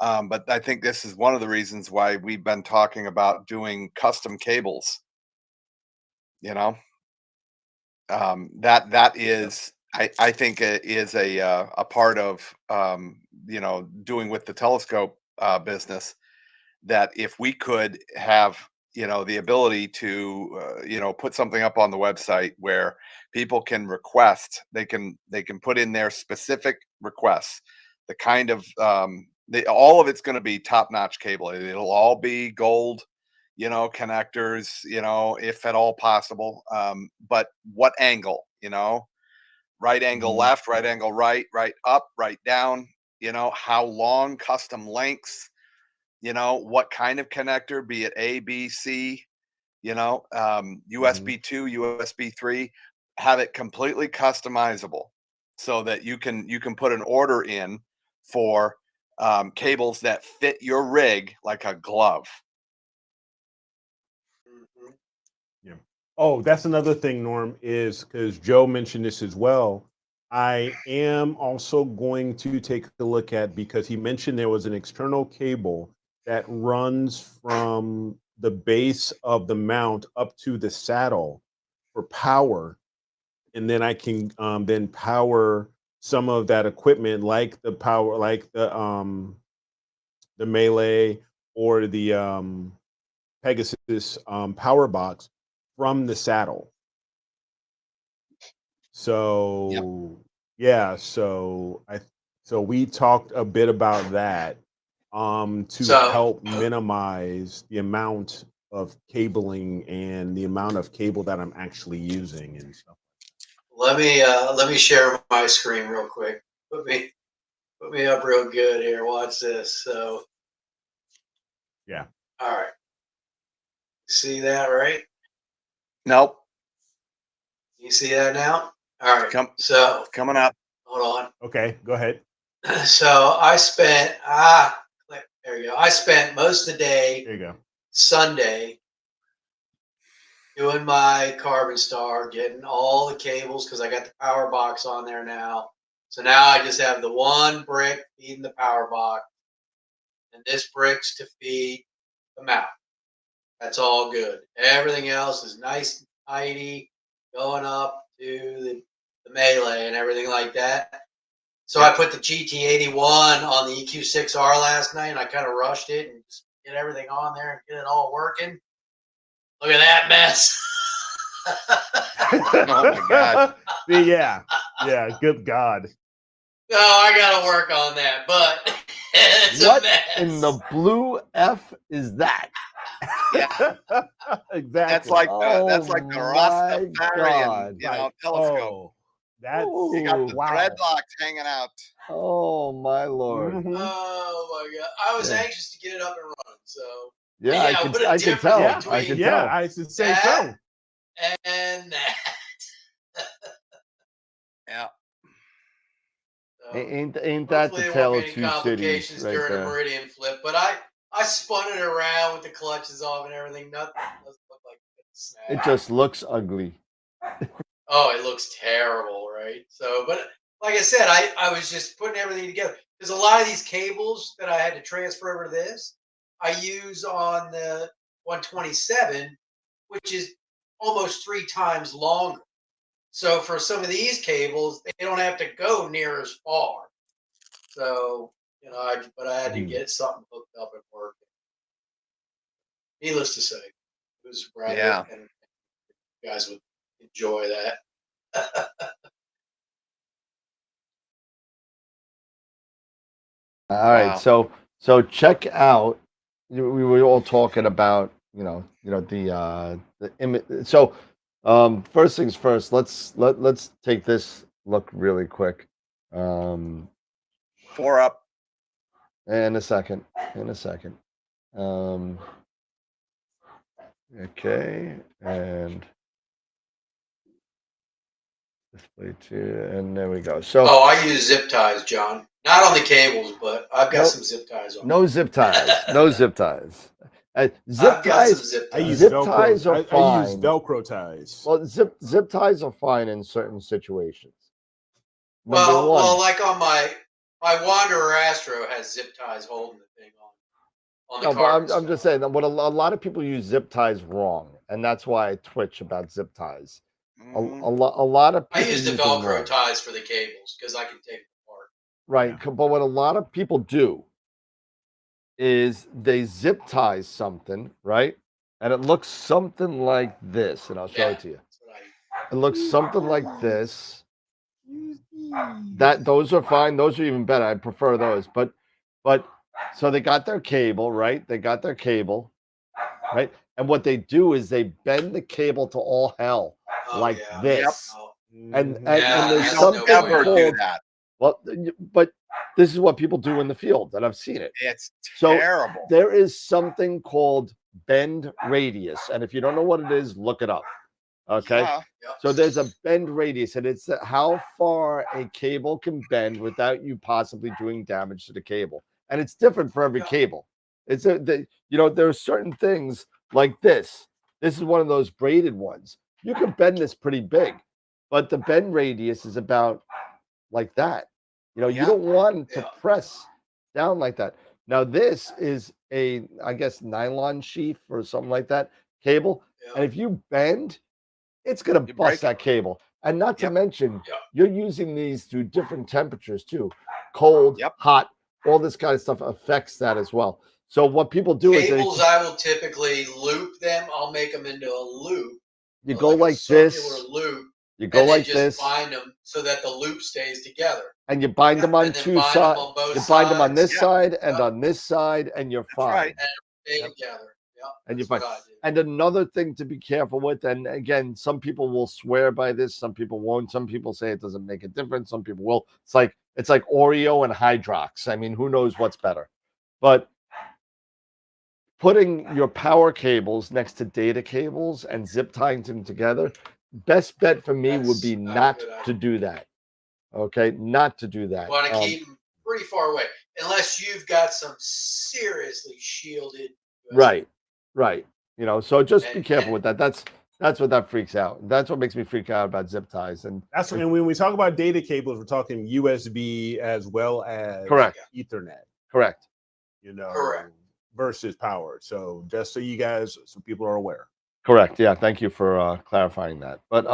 but I think this is one of the reasons why we've been talking about doing custom cables. That is, I think it is a part of doing with the telescope business, that if we could have the ability to put something up on the website where people can request, they can put in their specific requests, the kind of all of it's going to be top-notch cable. It'll all be gold connectors, if at all possible. But what angle, right angle left, right angle right, right up, right down, how long, custom lengths, what kind of connector, be it A, B, C, USB 2, USB 3, have it completely customizable so that you can put an order in for cables that fit your rig like a glove. Mhm. Yeah. Oh, that's another thing, Norm, is because Joe mentioned this as well. I am also going to take a look at, because he mentioned there was an external cable that runs from the base of the mount up to the saddle for power. And then I can then power some of that equipment, like the Melee or the Pegasus power box, from the saddle. So yeah, so we talked a bit about that to So help minimize the amount of cabling and the amount of cable that I'm actually using and stuff. let me share my screen real quick. Put me up real good here. Watch this. So Yeah. all right. See that, right? Nope. You see that now? All right. So Coming up. hold Okay, go ahead. on. So I spent there you go. I spent most of the day There you go. Sunday doing my Carbon Star, getting all the cables because I got the power box on there now. So now I just have the one brick feeding the power box, and this brick's to feed the mount. That's all good. Everything else is nice and tidy, going up to the Melee and everything like that. So I put the GT81 on the EQ6R last night, and I kind of rushed it and just get everything on there and get it all working. Look at that mess. Oh my God. Yeah. Good God. No, I gotta work on that, but it's What a mess. in the blue F is that? Yeah. Exactly. That's like the my Rastafarian, God. telescope. Oh, that's You got the wow. dreadlocks hanging out. Oh my Lord. Mhm. Oh my God! I was Yeah. anxious to get it up and running. So Yeah, I can put a I can difference tell. Yeah, I can between yeah, tell. I should say that so. and that. Yeah. So Ain't that hopefully the there tale won't be of any two cities complications right during a there? meridian flip. But I spun it around with the clutches off and everything. Nothing doesn't look like it's It snagged. just looks ugly. Oh, it looks terrible, right? So, but like I said, I was just putting everything together because a lot of these cables that I had to transfer over to this, I use on the 127, which is almost 3 times longer. So for some of these cables, they don't have to go near as far. So, but I had to get something hooked up and working. Needless to say, it was great, and you guys would enjoy that. All right, so check out. We were all talking about the image. So first things first. Let's take this look really quick. 4 up. In a second. Okay, and display 2, and there we go. So I use zip ties, John. Not on the cables, but I've got some zip ties on. No zip ties. No zip ties. Zip ties. I use zip Velcro. ties are fine. I use Velcro ties. Well, zip ties are fine in certain situations. Well, like on my Wanderer Astro has zip ties holding the thing on the car. But I'm just saying that what a lot of people use zip ties wrong, and that's why I twitch about zip ties. A lot of people I use the Velcro ties for the cables because I can take them apart. Right, but what a lot of people do is they zip tie something, right? And it looks something like this, and I'll show it to you. It looks something like this. Those are fine. Those are even better. I prefer those. But so they got their cable, right? They got their cable, right? And what they do is they bend the cable to all hell like this. And there's something called, do that. Well, but this is what people do in the field, and I've seen it. It's terrible. There is something called bend radius, and if you don't know what it is, look it up. Okay. Yeah. So there's a bend radius, and it's how far a cable can bend without you possibly doing damage to the cable, and it's different for every cable. It's there are certain things like this. This is one of those braided ones. You can bend this pretty big, but the bend radius is about like that. You don't want to press down like that. Now this is I guess nylon sheath or something like that cable, and if you bend, it's gonna bust that cable. And not to mention, you're using these through different temperatures too, cold, hot, all this kind of stuff affects that as well. So what people do cables, I will typically loop them. I'll make them into a loop. You go like this. Loop. You go like this. Bind them so that the loop stays together. And you bind them on two sides. You bind them on this side and on this side, and you're fine. Right. And stay together. And you're fine. And another thing to be careful with, and again, some people will swear by this, some people won't. Some people say it doesn't make a difference. Some people will. It's like Oreo and Hydrox. I mean, who knows what's better? But putting your power cables next to data cables and zip tying them together, best bet for me would be not to do that. Okay, not to do that. You want to keep them pretty far away, unless you've got some seriously shielded. Right. So just be careful with that. That's what that freaks out. That's what makes me freak out about zip ties. And when we talk about data cables, we're talking USB as well as Ethernet. Correct. Correct. Versus power. So just so you guys, so people are aware. Correct. Yeah. Thank you for clarifying that. But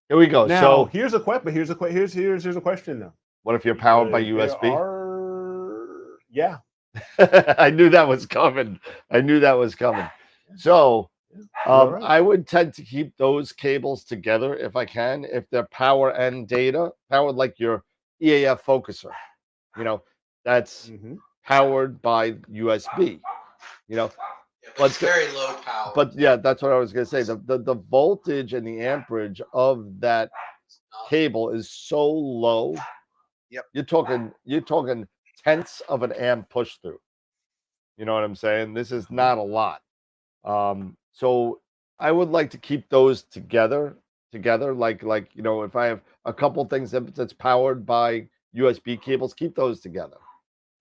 here we go. Now, so here's a question. Here's a question now. What if you're powered by USB? Yeah. I knew that was coming. So I would tend to keep those cables together if I can, if they're power and data, powered like your EAF focuser. That's powered by USB. But it's very low power. But yeah, that's what I was going to say. The voltage and the amperage of that cable is so low. Yep. You're talking tenths of an amp push through. You know what I'm saying? This is not a lot. So I would like to keep those together. Like if I have a couple things that's powered by USB cables, keep those together,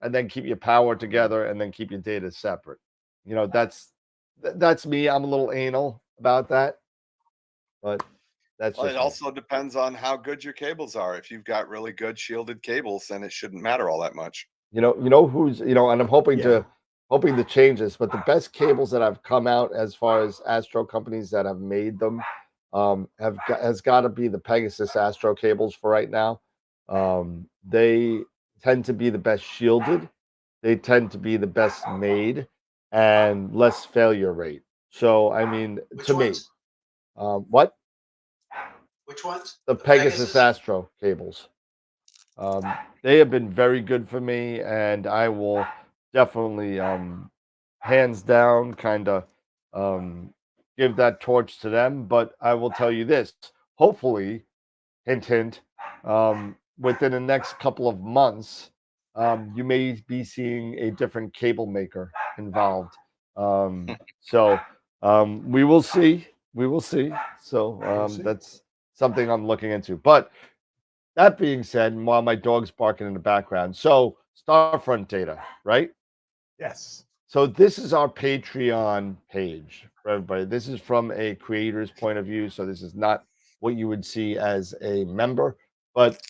and then keep your power together, and then keep your data separate. That's me. I'm a little anal about that, but That's Well, just it me. also depends on how good your cables are. If you've got really good shielded cables, then it shouldn't matter all that much. You know who's, and I'm hoping to change this, but the best cables that have come out as far as Astro companies that have made them has got to be the Pegasus Astro cables for right now. They tend to be the best shielded. They tend to be the best made and less failure rate. So I mean, Which to ones? me, what? Which ones? The Pegasus Astro cables. They have been very good for me, and I will definitely, hands down, kind of give that torch to them. But I will tell you this: hopefully, hint, hint, within the next couple of months, you may be seeing a different cable maker involved. So we will see. We will see. So that's something I'm looking into. But that being said, and while my dog's barking in the background, so Starfront data, right? Yes. So this is our Patreon page for everybody. This is from a creator's point of view, so this is not what you would see as a member. But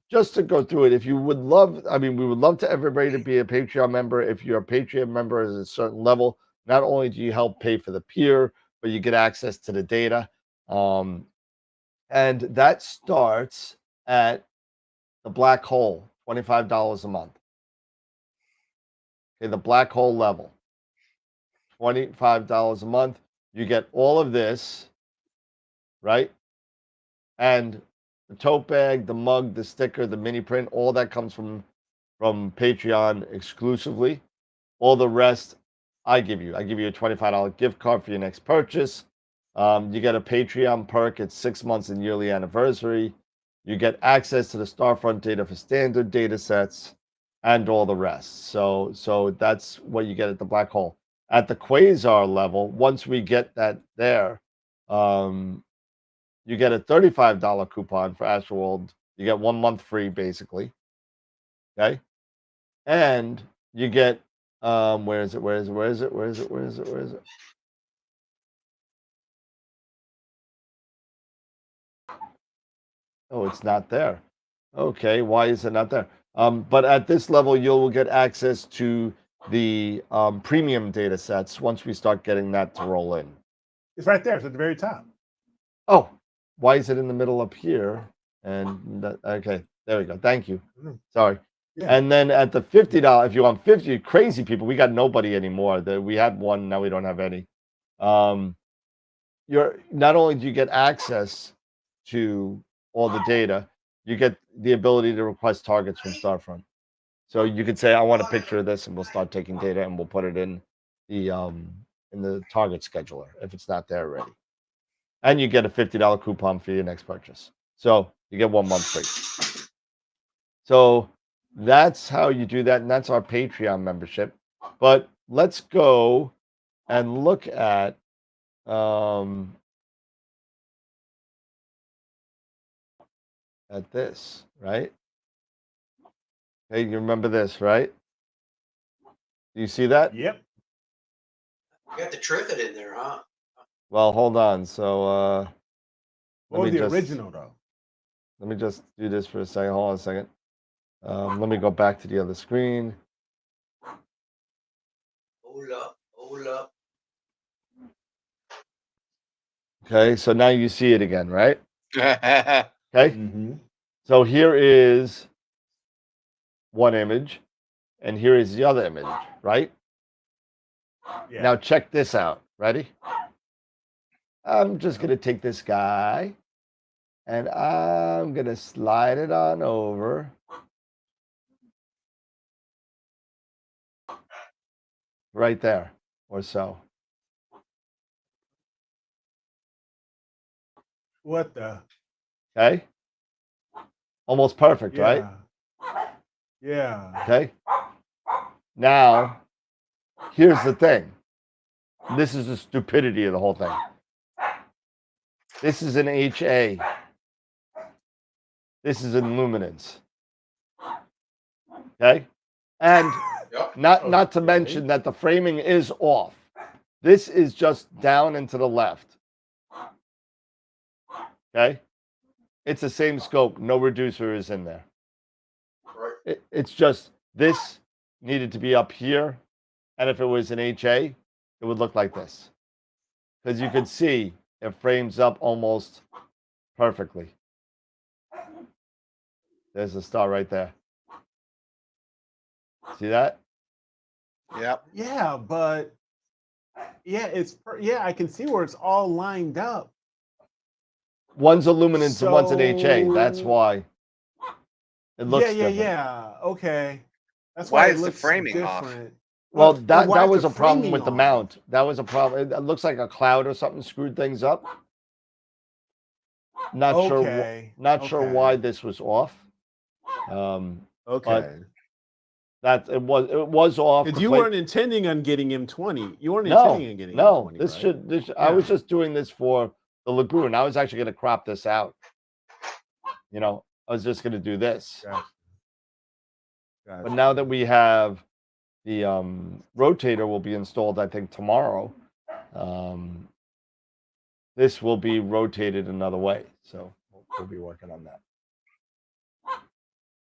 just to go through it, if you would love, I mean, we would love to everybody to be a Patreon member. If you're a Patreon member at a certain level, not only do you help pay for the peer, but you get access to the data. And that starts at the black hole, $25 a month. Okay, the black hole level, $25 a month. You get all of this, right? And the tote bag, the mug, the sticker, the mini print, all that comes from Patreon exclusively. All the rest, I give you. I give you a $25 gift card for your next purchase. You get a Patreon perk. It's 6 months and yearly anniversary. You get access to the Starfront data for standard data sets and all the rest. So that's what you get at the black hole. At the quasar level, once we get that there, you get a $35 coupon for AstroWorld. You get 1 month free, basically. Okay, and you get where is it? Oh, it's not there. Okay, why is it not there? But at this level, you'll get access to the premium data sets once we start getting that to roll in. It's right there. It's at the very top. Oh, why is it in the middle up here? And okay, there we go. Thank you. Sorry. Yeah. And then at the $50, if you want 50, crazy people, we got nobody anymore. We had one, now we don't have any. You're not only do you get access to all the data, you get the ability to request targets from Starfront. So you could say, I want a picture of this, and we'll start taking data and we'll put it in the target scheduler if it's not there already. And you get a $50 coupon for your next purchase. So you get 1 month free. So that's how you do that, and that's our Patreon membership. But let's go and look at this, right? Hey, you remember this, right? Do you see that? Yep. You got the Triffid in there, huh? Well, hold on. So what was the original though? Let me just do this for a second. Hold on a second. Let me go back to the other screen. Hold up. Okay, so now you see it again, right? Okay. Mm-hmm. So here is one image, and here is the other image, right? Yeah. Now check this out. Ready? I'm just going to take this guy, and I'm going to slide it on over. Right there, or so. What the? Okay. Almost perfect, right? Yeah. Okay. Now, here's the thing. This is the stupidity of the whole thing. This is an HA. This is in luminance. Okay. And not to mention that the framing is off. This is just down and to the left. Okay, it's the same scope. No reducer is in there. Right. It's just this needed to be up here, and if it was an HA, it would look like this, because you can see it frames up almost perfectly. There's a star right there. See that? Yep. Yeah, but yeah, I can see where it's all lined up. One's a luminance and one's an HA. That's So- why it looks yeah, different. yeah. Okay. That's Why why it is the looks framing off? different. Well, And that why is was the a problem framing with the off? mount. That was a problem. It looks like a cloud or something screwed things up. Not Okay. sure why this was off. Okay. That it was off. Because The you plate- weren't intending on getting him 20. You weren't No, intending on getting him no. 20. This right? should. I was just doing this for the Lagoon. I was actually going to crop this out. You know, I was just going to do this. Gotcha. But now that we have the rotator will be installed, I think tomorrow. This will be rotated another way, so we'll be working on that.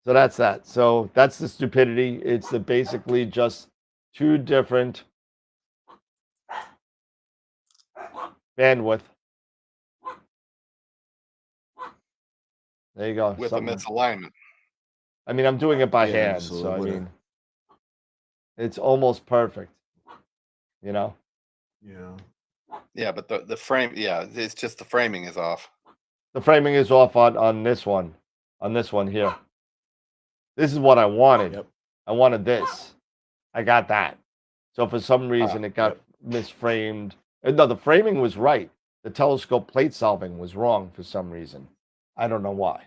So that's that. So that's the stupidity. It's basically just two different bandwidth. There you go. With a misalignment. I mean, I'm doing it by Yeah, hand, so so I what mean, it's almost perfect. You know? Yeah. Yeah, but the frame, yeah, it's just the framing is off. The framing is off on this one, here. This is what I wanted. Yep. I wanted this. I got that. So for some reason it got misframed. No, the framing was right. The telescope plate solving was wrong for some reason. I don't know why.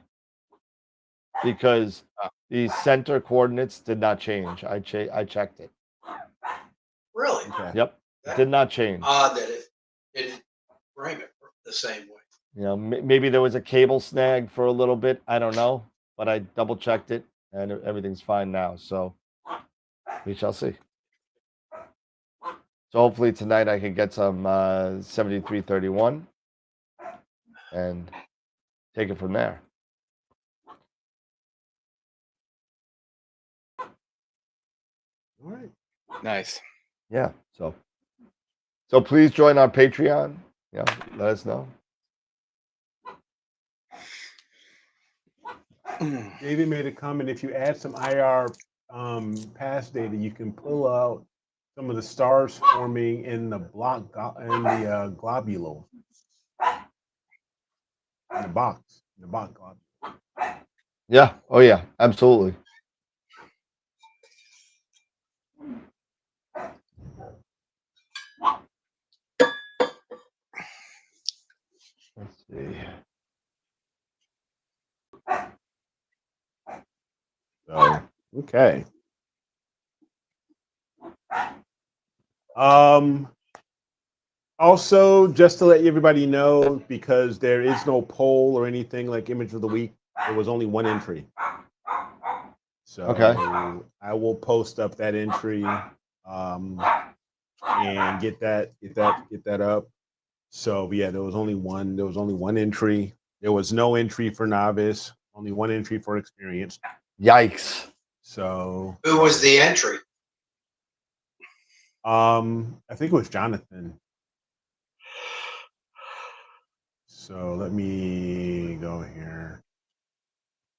Because the center coordinates did not change. I checked it. Really? Okay. Yep, did not change. Odd that it didn't frame it the same way. You know, maybe there was a cable snag for a little bit. I don't know, but I double checked it, and everything's fine now. So we shall see. So hopefully tonight I can get some 7331 and take it from there. All right. Nice. Yeah. So please join our Patreon. Yeah, let us know. David made a comment. If you add some IR past data, you can pull out some of the stars forming in the globule. In the box globule. Yeah. Oh yeah. Absolutely. Let's see. So, okay. Also, just to let everybody know, because there is no poll or anything like image of the week, there was only one entry. So Okay. I will post up that entry and get that up. So yeah, there was only one entry. There was no entry for novice, only one entry for experienced. Yikes. So Who was the entry? I think it was Jonathan. So let me go here.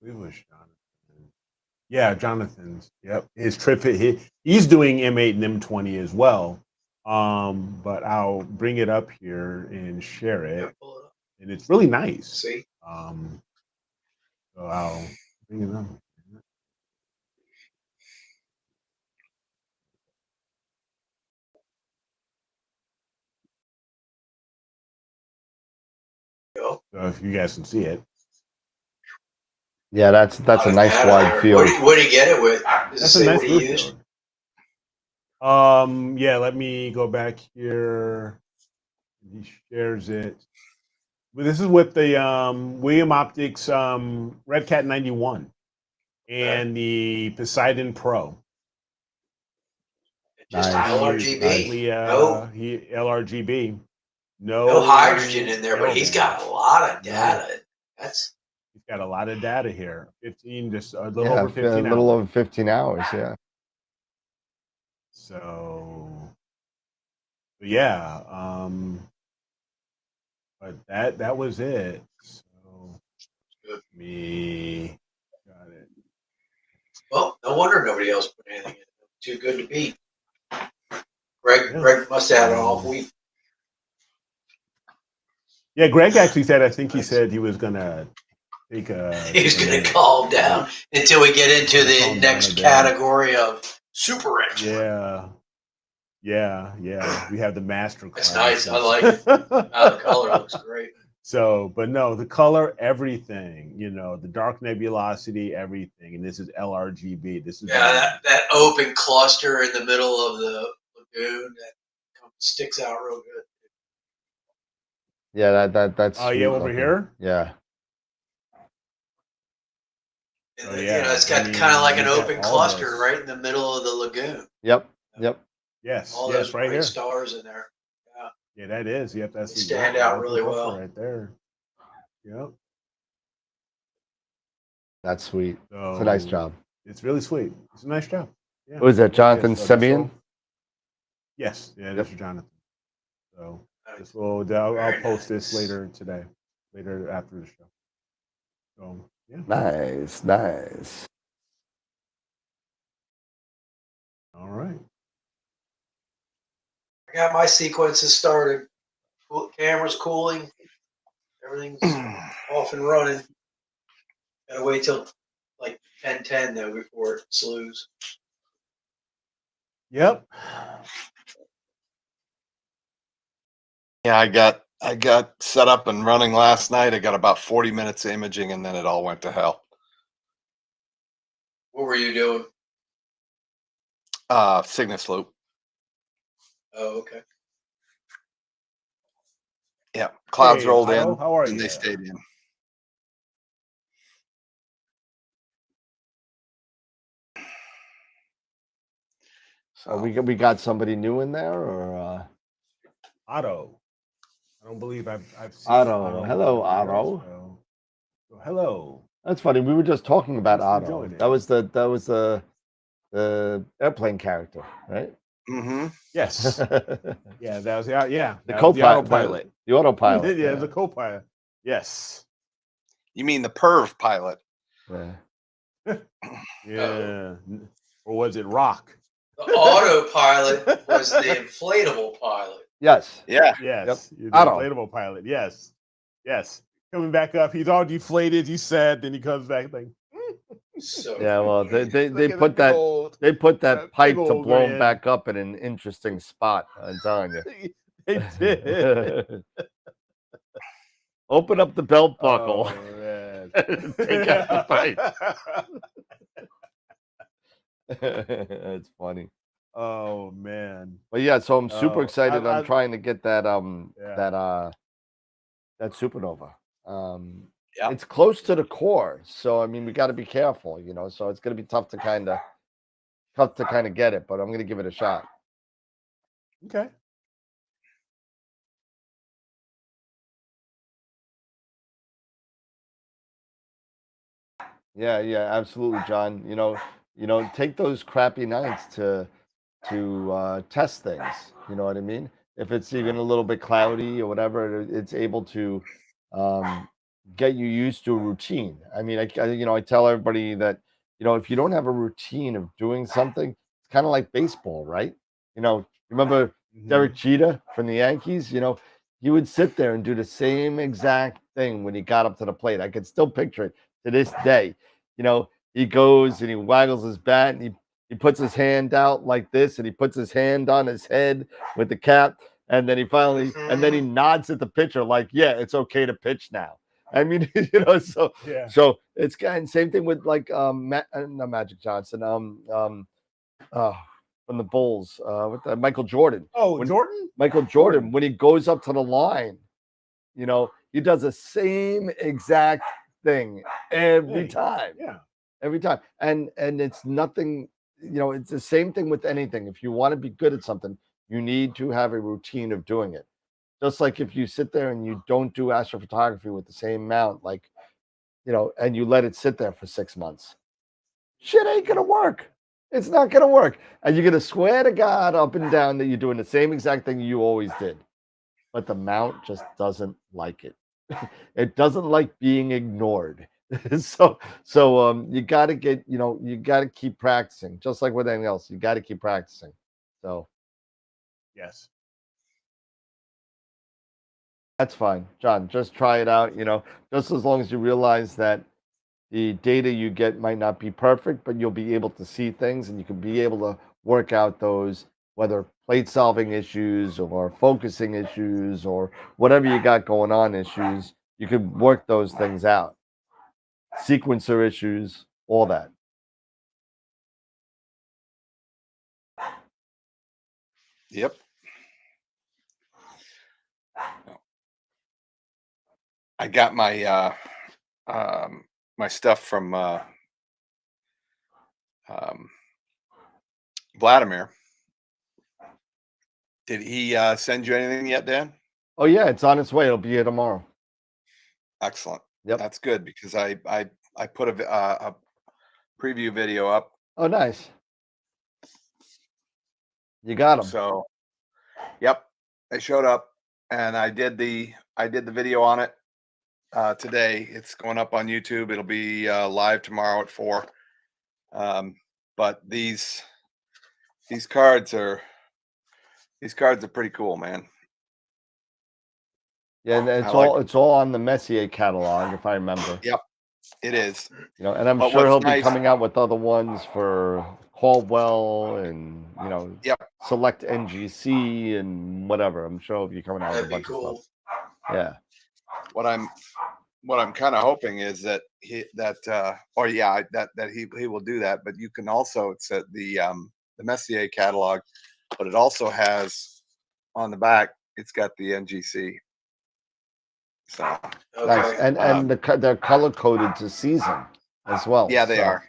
It was Jonathan. Yeah, Jonathan's. Yep. His trip he's doing M8 and M20 as well. But I'll bring it up here and share it. Yeah, pull it up. And it's really nice. See? So I'll bring it up. Go. So if you guys can see it. Yeah, that's a nice wide field. What do you get it with? Does it That's a say nice what he blue used? field. Yeah, let me go back here. He shares it. But this is with the William Optics Red Cat 91 and the Poseidon Pro. Just Nice. LRGB. LRGB. No hydrogen in there, but he's man. got a lot of data. That's He's got a lot of data here. 15, just a little Yeah, over 15 a little hours. over 15 hours. Yeah. So yeah, but that was it. So good. me got it. Well, no wonder nobody else put anything in. Too good to beat. Greg must have had an off week. Yeah, Greg actually said. I think he said he was gonna take a. He's going to calm down until we get into the next category of super extra. Yeah. We have the master class. That's nice. I like it. The color looks great. So, but no, the color, everything, the dark nebulosity, everything. And this is LRGB. This is that open cluster in the middle of the lagoon that sticks out real good. Yeah, that's. Oh, yeah, over here? Yeah. And it's got kind of like an open cluster right in the middle of the lagoon. Yep. Yes. All those right here. stars in there. Yeah, that is. Yep, that's they stand out really well right there. Yep. That's sweet. So, it's a nice job. It's really sweet. It's a nice job. Yeah. Who is that, Jonathan Semyon? Yes. Yeah, that's Jonathan. So I'll post this later after the show. So yeah. Nice. All right. I got my sequences started. Camera's cooling. Everything's off and running. Gotta wait till like 10:10 though before it slews. Yep. Yeah, I got set up and running last night. I got about 40 minutes of imaging, and then it all went to hell. What were you doing? Cygnus loop. Oh, okay. Yeah, clouds rolled Otto, in, how are and you? they stayed in. So we got somebody new in there, or Otto. I don't believe I've seen Otto. Hello, Otto. So hello. That's funny. We were just talking about Thanks for Otto. joining. That was the airplane character, right? Mm-hmm. Yes. Yeah, that was The autopilot. The autopilot. Yeah, the co-pilot. Yes. You mean the perv pilot? Yeah. Yeah. Or was it Rock? The autopilot was the inflatable pilot. Yes. Yeah. Yes. Yep. The inflatable pilot. Yes. Coming back up, he's all deflated. He's sad. Then he comes back like. So yeah. Well, they put that pipe to blow him back up in an interesting spot. I'm telling you. They did. Open up the belt buckle. Oh, man. Take out the pipe. It's funny. Oh man. But yeah, so I'm super excited. I'm trying to get that that supernova. It's close to the core, so I mean we got to be careful, So it's going to be tough to kind of get it, but I'm going to give it a shot. Okay. Yeah, absolutely, John. Take those crappy nights to test things. You know what I mean? If it's even a little bit cloudy or whatever, it's able to get you used to a routine. I mean, I tell everybody that if you don't have a routine of doing something, it's kind of like baseball, right? Remember Derek Jeter from the Yankees? He would sit there and do the same exact thing when he got up to the plate. I could still picture it to this day. He goes and he waggles his bat and he puts his hand out like this and he puts his hand on his head with the cap. And then he nods at the pitcher like, yeah, it's okay to pitch now. I mean, so it's kind of same thing with like not Magic Johnson, from the Bulls, with Michael Jordan. Oh, Jordan? Michael Jordan, when he goes up to the line, he does the same exact thing every time. Yeah. Every time. And it's nothing, it's the same thing with anything. If you want to be good at something, you need to have a routine of doing it. Just like if you sit there and you don't do astrophotography with the same mount, like, and you let it sit there for 6 months, shit ain't gonna work. It's not gonna work. And you're gonna swear to God up and down that you're doing the same exact thing you always did. But the mount just doesn't like it. It doesn't like being ignored. so you got to get, you got to keep practicing, just like with anything else. You got to keep practicing. So yes, that's fine, John. Just try it out, just as long as you realize that the data you get might not be perfect, but you'll be able to see things and you can be able to work out those, whether plate solving issues or focusing issues or whatever you got going on issues. You can work those things out. Sequencer issues, all that. Yep. I got my my stuff from Vladimir. Did he send you anything yet, Dan? Oh yeah, it's on its way. It'll be here tomorrow. Excellent. Yep. That's good because I put a preview video up. Oh, nice. You got them. So, yep, they showed up, and I did the video on it today. It's going up on YouTube. It'll be live tomorrow at 4. But these cards are pretty cool, man. Yeah, and it's all on the Messier catalog, if I remember. Yep, it is. And I'm sure he'll be coming out with other ones for Caldwell and yep. Select NGC and whatever. I'm sure he'll be coming out with a bunch of stuff. Yeah. What I'm kind of hoping is that he will do that. But you can also, it's at the Messier catalog, but it also has on the back, it's got the NGC. So nice. And they're color coded to season as well. Yeah, they are.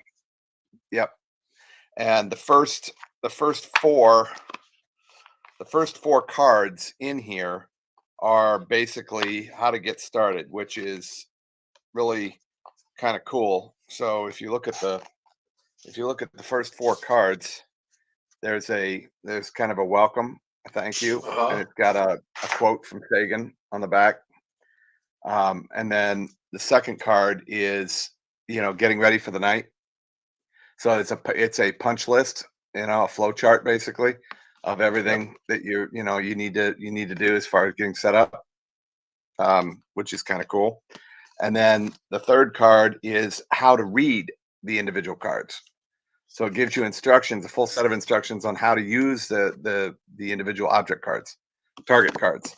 Yep. And the first 4 cards in here are basically how to get started, which is really kind of cool. So if you look at the first 4 cards, there's kind of a welcome, a thank you, and it's got a quote from Sagan on the back. And then the second card is, getting ready for the night. So it's a punch list, a flow chart basically of everything that you need to do as far as getting set up, which is kind of cool. And then the third card is how to read the individual cards. So it gives you instructions, a full set of instructions on how to use the individual object cards, target cards.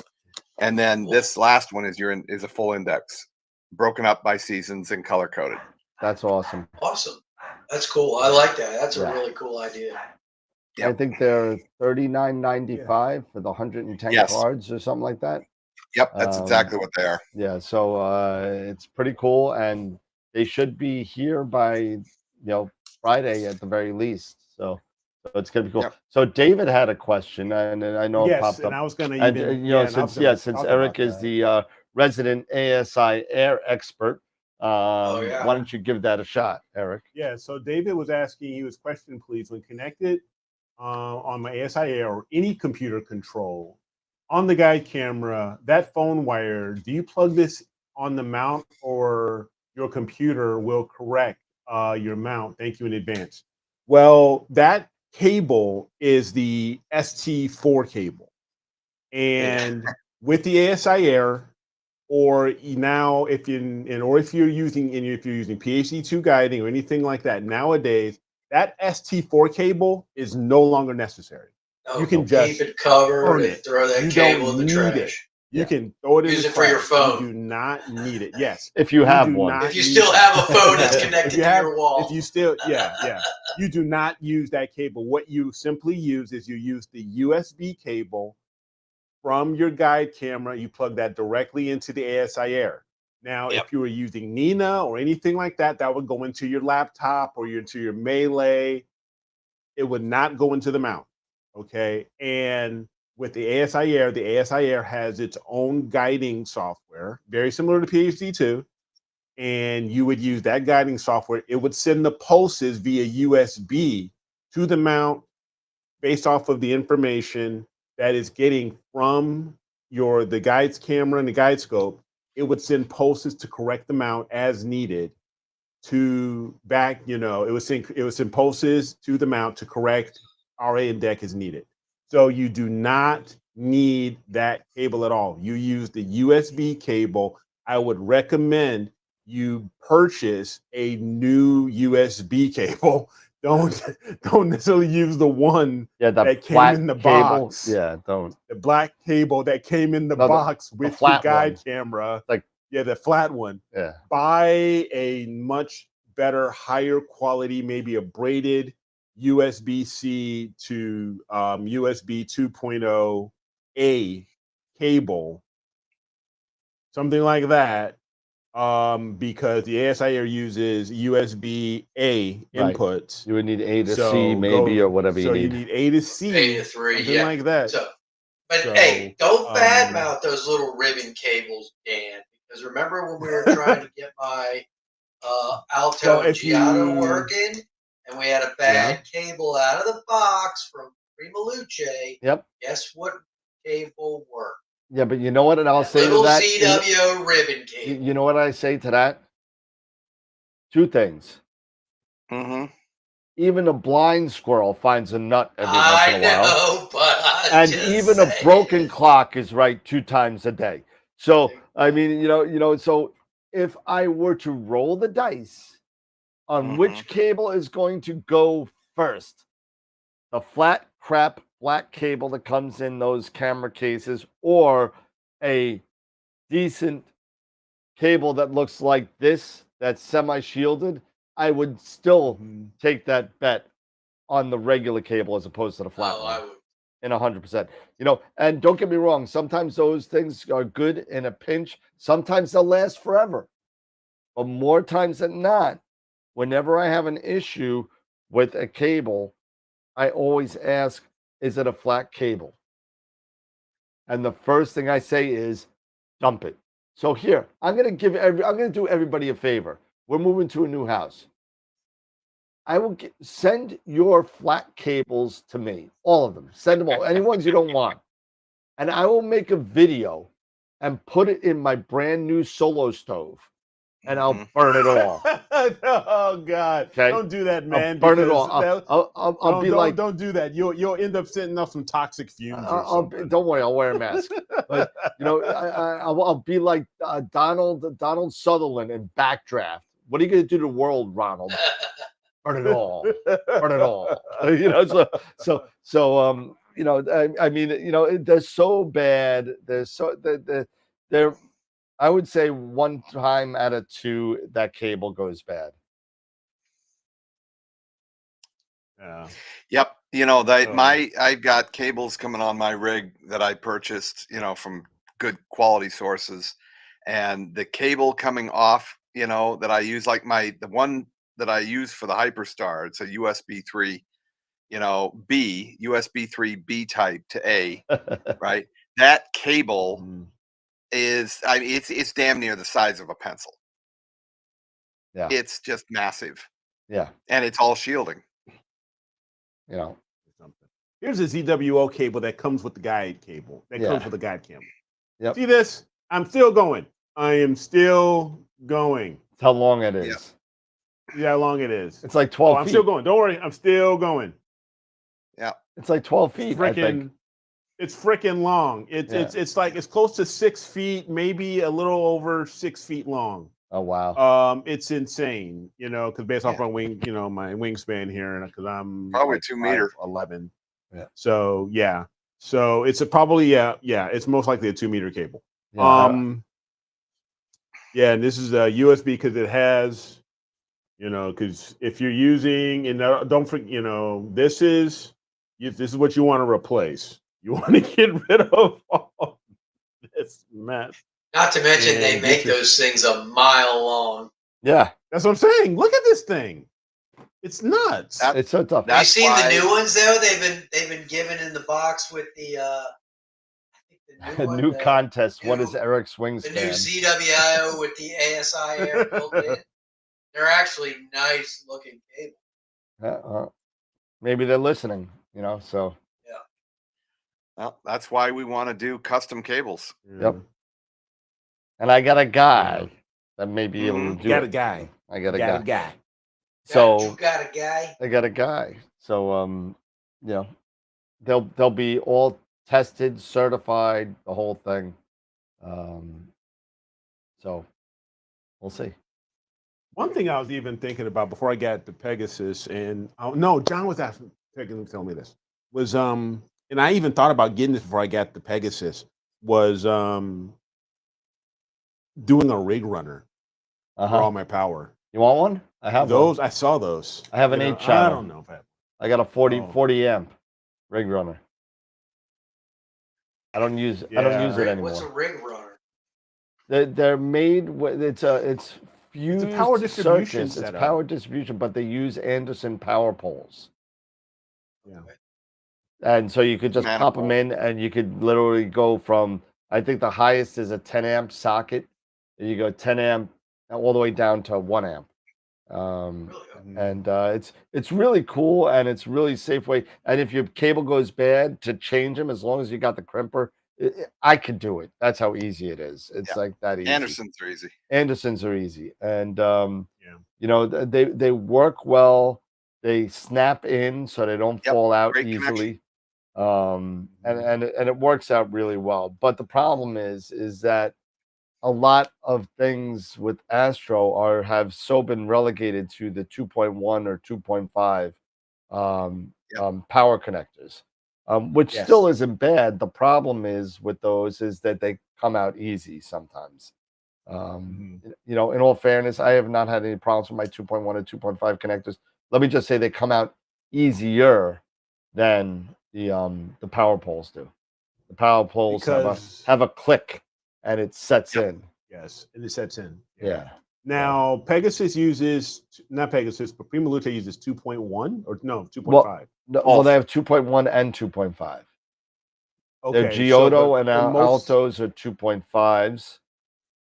And then this last one is a full index, broken up by seasons and color coded. That's awesome. Awesome. That's cool. I like that. That's a really cool idea. Yep. I think they're $39.95 for the 110 cards or something like that. Yep, that's exactly what they are. Yeah, so it's pretty cool, and they should be here by Friday at the very least. So it's gonna be cool. Yep. So David had a question, and I know it popped up. And I was gonna even, since Eric is the resident ASI air expert, why don't you give that a shot, Eric? Yeah. So David was asking you his question, please. When connected on my ASI air or any computer control on the guide camera, that phone wire, do you plug this on the mount or your computer will correct your mount? Thank you in advance. Well, that cable is the ST4 cable. And with the ASI Air, or now if you're using PhD2 guiding or anything like that, nowadays, that ST4 cable is no longer necessary. You can just keep it covered and throw that cable in the trash. You can throw it in Use it for your phone. You do not need it. Yes. If you have one. If you still have a phone that's connected to your wall. If you still, you do not use that cable. What you simply use is you use the USB cable from your guide camera. You plug that directly into the ASI Air. Now, if you were using Nina or anything like that, that would go into your laptop or into your Melee. It would not go into the mount. Okay. And with the ASI Air has its own guiding software, very similar to PhD2. And you would use that guiding software. It would send the pulses via USB to the mount based off of the information that is getting from the guide's camera and the guide scope. It would send pulses to correct the mount as needed to back, it would send pulses to the mount to correct RA and deck as needed. So you do not need that cable at all. You use the USB cable. I would recommend you purchase a new USB cable. Don't necessarily use the one that came in the cable. box. Yeah, don't. The black cable that came in the box with the guide camera. The flat one. Yeah. Buy a much better, higher quality, maybe a braided USB-C to USB 2.0A cable. Something like that. Because the ASI Air uses USB-A inputs. You would need A to C maybe or whatever you need. So you need A to C. A to 3, something like that. But hey, don't badmouth those little ribbon cables, Dan. Because remember when we were trying to get my Alto Giotto working, and we had a bad cable out of the box from Prima Luce. Yep. Guess what cable worked? Yeah, but you know what? And I'll say to that. CW ribbon cable. You know what I say to that? Two things. Mm-hmm. Even a blind squirrel finds a nut every once in a while. And even a broken clock is right 2 times a day. So I mean, so if I were to roll the dice on which cable is going to go first, the flat crap black cable that comes in those camera cases, or a decent cable that looks like this, that's semi-shielded, I would still take that bet on the regular cable as opposed to the flat one. I would. In 100%. And don't get me wrong, sometimes those things are good in a pinch. Sometimes they'll last forever. But more times than not, whenever I have an issue with a cable, I always ask, is it a flat cable? And the first thing I say is, dump it. So here, I'm going to do everybody a favor. We're moving to a new house. I will send your flat cables to me, all of them. Send them all, any ones you don't want. And I will make a video and put it in my brand new Solo stove. And I'll burn it all. Oh God! Okay? Don't do that, man. I'll burn it all. I'll be like, don't do that. You'll end up setting off some toxic fumes. Don't worry, I'll wear a mask. But I'll be like Donald Sutherland in Backdraft. What are you going to do to the world, Ronald? Burn it all. Burn it all. I mean, they're so bad. They're I would say 1 time out of 2 that cable goes bad. Yeah. Yep. I've got cables coming on my rig that I purchased, from good quality sources, and the cable coming off, that I use, like the one that I use for the Hyperstar, it's a USB 3, USB 3 B type to A, right? That cable it's damn near the size of a pencil. Yeah. It's just massive. Yeah. And it's all shielding. Here's a ZWO cable that comes with the guide cable. Comes with the guide camera. Yep. See this? I'm still going. I am still going. That's how long it is. Yeah, how long it is. It's like 12 feet. I'm still going. Don't worry. I'm still going. Yeah. It's like 12 feet, I think. It's freaking long. It's like it's close to 6 feet, maybe a little over 6 feet long. Oh wow. It's insane, because based off my my wingspan here, and because I'm probably like 2 meter 11. Yeah. So yeah. So it's it's most likely a 2 meter cable. Yeah. Yeah, and this is a USB because it has, because if you're using, and don't forget, this is what you want to replace. You want to get rid of all this mess. Not to mention they make those things a mile long. Yeah. That's what I'm saying. Look at this thing. It's nuts. It's so tough. Have you seen the new ones though? They've been given in the box with the new one, New contest. What is new- Eric's the new wingspan? CWIO with the ASI air built in. They're actually nice looking cables. Maybe they're listening, you know, so. Yeah. Well, that's why we want to do custom cables. Yep. And I got a guy that may be able to do You got it. a guy. I got a Got guy. a guy. So You got a guy. I got a guy. So you know, they'll be all tested, certified, the whole thing. So we'll see. One thing I was even thinking about before I got the Pegasus, and no, John was asking, telling me this was and I even thought about getting this before I got the Pegasus. Was doing a rig runner for all my power. You want one? I have those. one. I saw those. I have an 8 channel. I don't know if I got a 40 amp rig runner. I don't use it anymore. What's a rig runner? They're made with it's fused it's a power distribution circuits. It's setup. power distribution, but they use Anderson power poles. Yeah. And so you could just pop them in, and you could literally go from, I think the highest is a 10 amp socket, and you go 10 amp all the way down to 1 amp. And it's really cool, and it's really safe way. And if your cable goes bad, to change them, as long as you got the crimper, I could do it. That's how easy it is. It's like that easy. Andersons are easy. Andersons are easy, and you know, they work well. They snap in so they don't fall out easily. And it works out really well. But the problem is that a lot of things with Astro have so been relegated to the 2.1 or 2.5 power connectors, which still isn't bad. The problem is with those is that they come out easy sometimes. You know, in all fairness, I have not had any problems with my 2.1 or 2.5 connectors. Let me just say they come out easier than the power poles do. The power poles have a click, and it sets in. Yes, and it sets in. Yeah. Now Pegasus uses not Pegasus, but Prima Luce uses 2.1 or no 2.5. Well, they have 2.1 and 2.5. Okay, Their Giotto and Altos are 2.5s.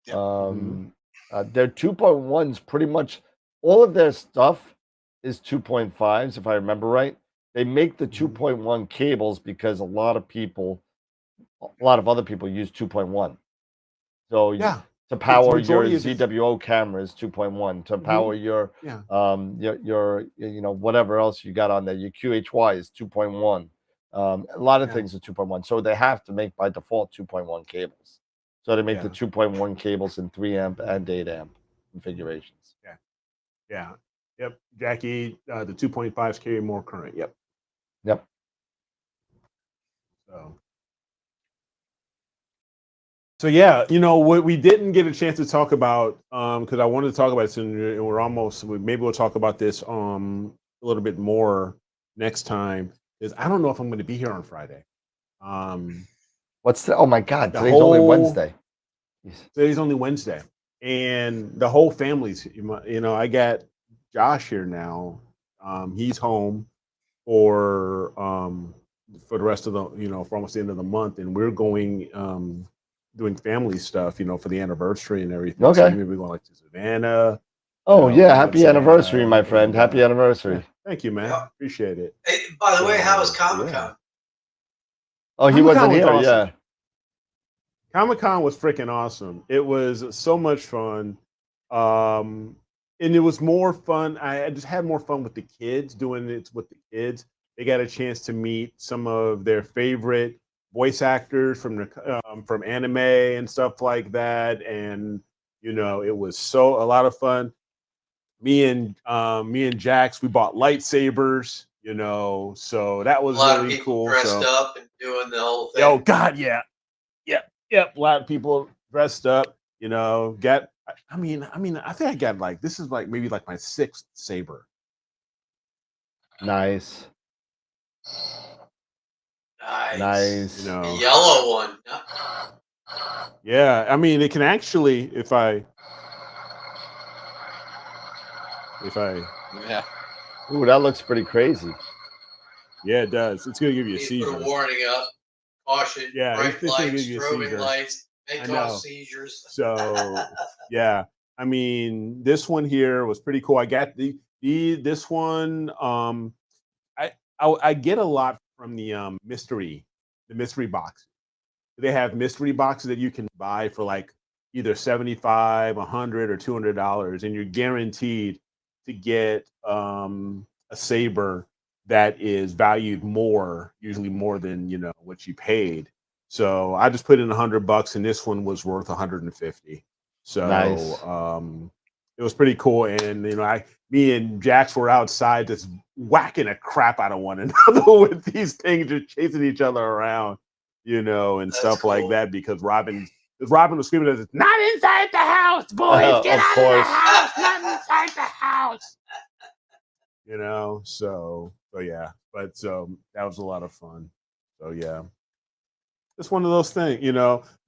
Their 2.1s, pretty much all of their stuff is 2.5s, if I remember right. They make the 2.1 cables because a lot of other people use 2.1. So to power your ZWO cameras, 2.1. To power your you know, whatever else you got on there, your QHY is 2.1. A lot of things are 2.1. So they have to make by default 2.1 cables. So they make the 2.1 cables in 3 amp and 8 amp configurations. Yep. Jackie, the 2.5s carry more current. Yep. So yeah, you know what we didn't get a chance to talk about, because I wanted to talk about it soon, and we're almost. Maybe we'll talk about this a little bit more next time. Is I don't know if I'm going to be here on Friday. What's the? Oh my God! Today's only Wednesday. Today's only Wednesday, and the whole family's. You know, I got Josh here now. He's home for the rest of the, you know, for almost the end of the month, and we're going doing family stuff, you know, for the anniversary and everything. Okay. So maybe we're going like to Savannah. Oh yeah, happy anniversary, my friend. Happy anniversary. Yeah. Thank you, man. Appreciate it. Hey, by the way, how was Comic-Con? Oh, he wasn't here. Awesome. Yeah. Comic-Con was freaking awesome. It was so much fun. And it was more fun. I just had more fun with the kids, doing it with the kids. They got a chance to meet some of their favorite voice actors from anime and stuff like that, and you know, it was a lot of fun. Me and Jax, we bought lightsabers, you know, so that was really cool. Dressed up and doing the whole thing. Oh God, yeah. A lot of people dressed up, you know. I mean, I think I got like, this is like maybe like my 6th saber. Nice. Nice. You know, the yellow one. Yeah, I mean, it can actually, if I. Yeah. Ooh, that looks pretty crazy. Yeah, it does. It's gonna give you a seizure. Put a warning up. Caution, Yeah, bright this thing lights, gives you a strobing seizure. lights, may I cause know. seizures. So yeah, I mean, this one here was pretty cool. I got this one. I get a lot from the mystery box. They have mystery boxes that you can buy for like either $75, $100, or $200, and you're guaranteed to get a saber that is valued more, usually more than what you paid. So I just put in $100, and this one was worth 150. So Nice. it was pretty cool. And me and Jax were outside just whacking the crap out of one another with these things, just chasing each other around, and That's stuff cool. like that, because Robin was screaming at us, "Not inside the house, boys! Get Of out course. of the house! Not inside the house!" So yeah. But that was a lot of fun. So yeah. It's one of those things,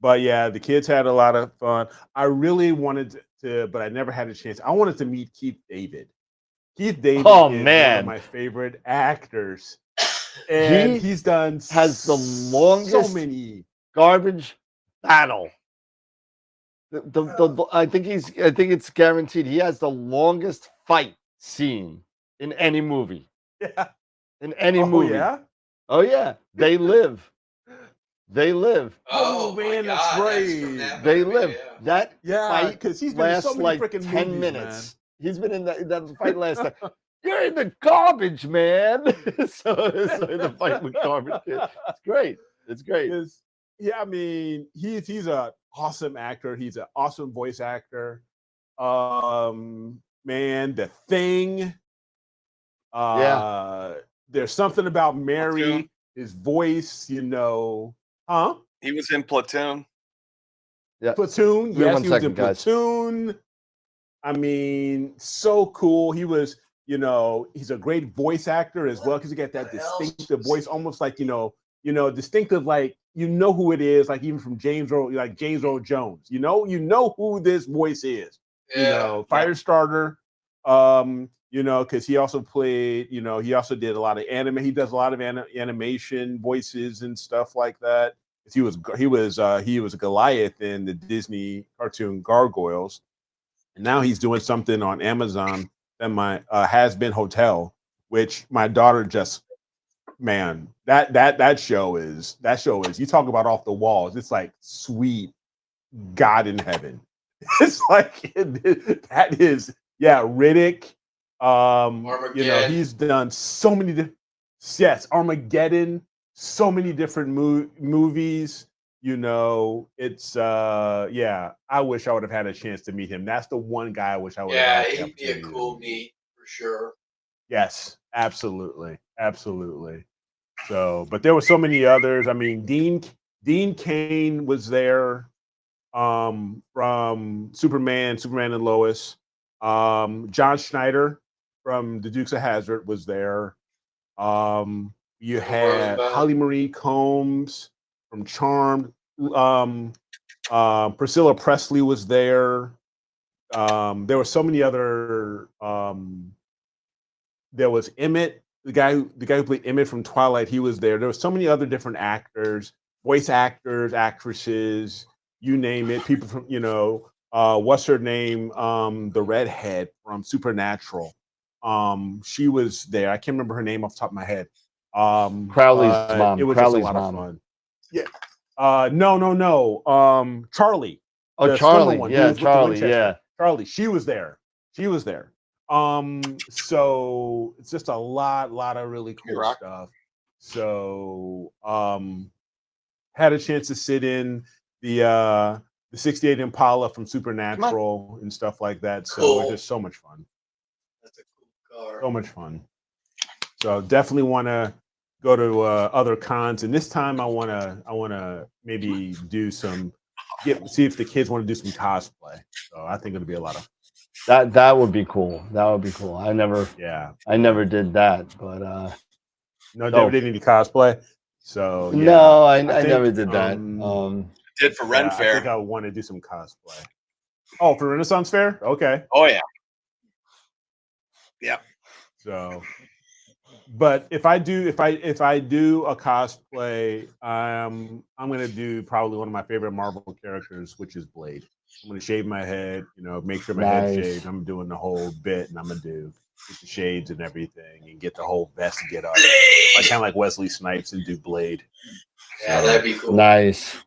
But yeah, the kids had a lot of fun. I really wanted to, but I never had a chance. I wanted to meet Keith David. Keith David Oh, is one man. of my favorite actors. And He he's done has the longest so many garbage battle. I think it's guaranteed. He has the longest fight scene in any movie. Yeah. In any Oh, movie. yeah? Oh yeah. They live. They live. Oh, man, that's that's right. from that They movie, live. yeah. That Yeah, fight because he's been in so lasts many like freaking 10 movies, minutes. He's been in that fight last time. You're in the garbage, man. so the fight with garbage kid. It's great. It's great. Yeah, I mean, he's an awesome actor. He's an awesome voice actor. Man, The Thing. There's something about Mary, Platoon. his voice, huh? He was in Platoon. Yeah. Platoon. Give me Yes, one he was second, in guys. Platoon. I mean, so cool. He was, he's a great voice actor as well, because he got that distinctive voice, almost like, distinctive, like, who it is, like even from James Earl Jones. You know who this voice is. Yeah. Firestarter. Because he also played, he also did a lot of anime. He does a lot of animation voices and stuff like that. He was Goliath in the Disney cartoon Gargoyles, and now he's doing something on Amazon that my Has Been Hotel, which my daughter just, man, that show is you talk about off the walls. It's like sweet God in heaven. It's like that is, yeah, Riddick. Armageddon. He's done so many Armageddon, so many different movies. It's yeah, I wish I would have had a chance to meet him. That's the one guy I wish I would have had. Yeah, he'd be a cool meet for sure. Yes, absolutely. So, but there were so many others. I mean, Dean Cain was there, from Superman and Lois. John Schneider from the Dukes of Hazzard was there. You had Holly Marie Combs from Charmed. Priscilla Presley was there. There were so many other. There was Emmett, the guy who played Emmett from Twilight. He was there. There were so many other different actors, voice actors, actresses, you name it. People from what's her name? The redhead from Supernatural. She was there. I can't remember her name off the top of my head. Crowley's mom. It was Crowley's just a lot mom. of fun. Yeah. No. Charlie. Oh, Charlie. Yeah, Charlie. Yeah. Charlie. She was there. So it's just a lot of really cool stuff. So had a chance to sit in the 68 Impala from Supernatural and stuff like that. So it was just so much fun. That's a cool car. So much fun. So definitely want to go to other cons, and this time I want to maybe do see if the kids want to do some cosplay. So I think it'll be a lot of fun. That would be cool. I never did that, but never did any cosplay. So yeah, no, I never did that. Did for Ren Fair. I think I want to do some cosplay. Oh, for Renaissance Fair? Okay. Oh yeah. Yep. So But if I do a cosplay, I'm gonna do probably one of my favorite Marvel characters, which is Blade. I'm gonna shave my head, make sure my head's shaved. I'm doing the whole bit, and I'm gonna get the shades and everything, and get the whole vest and get up. I kind of like Wesley Snipes and do Blade. Yeah, that'd be cool. Nice.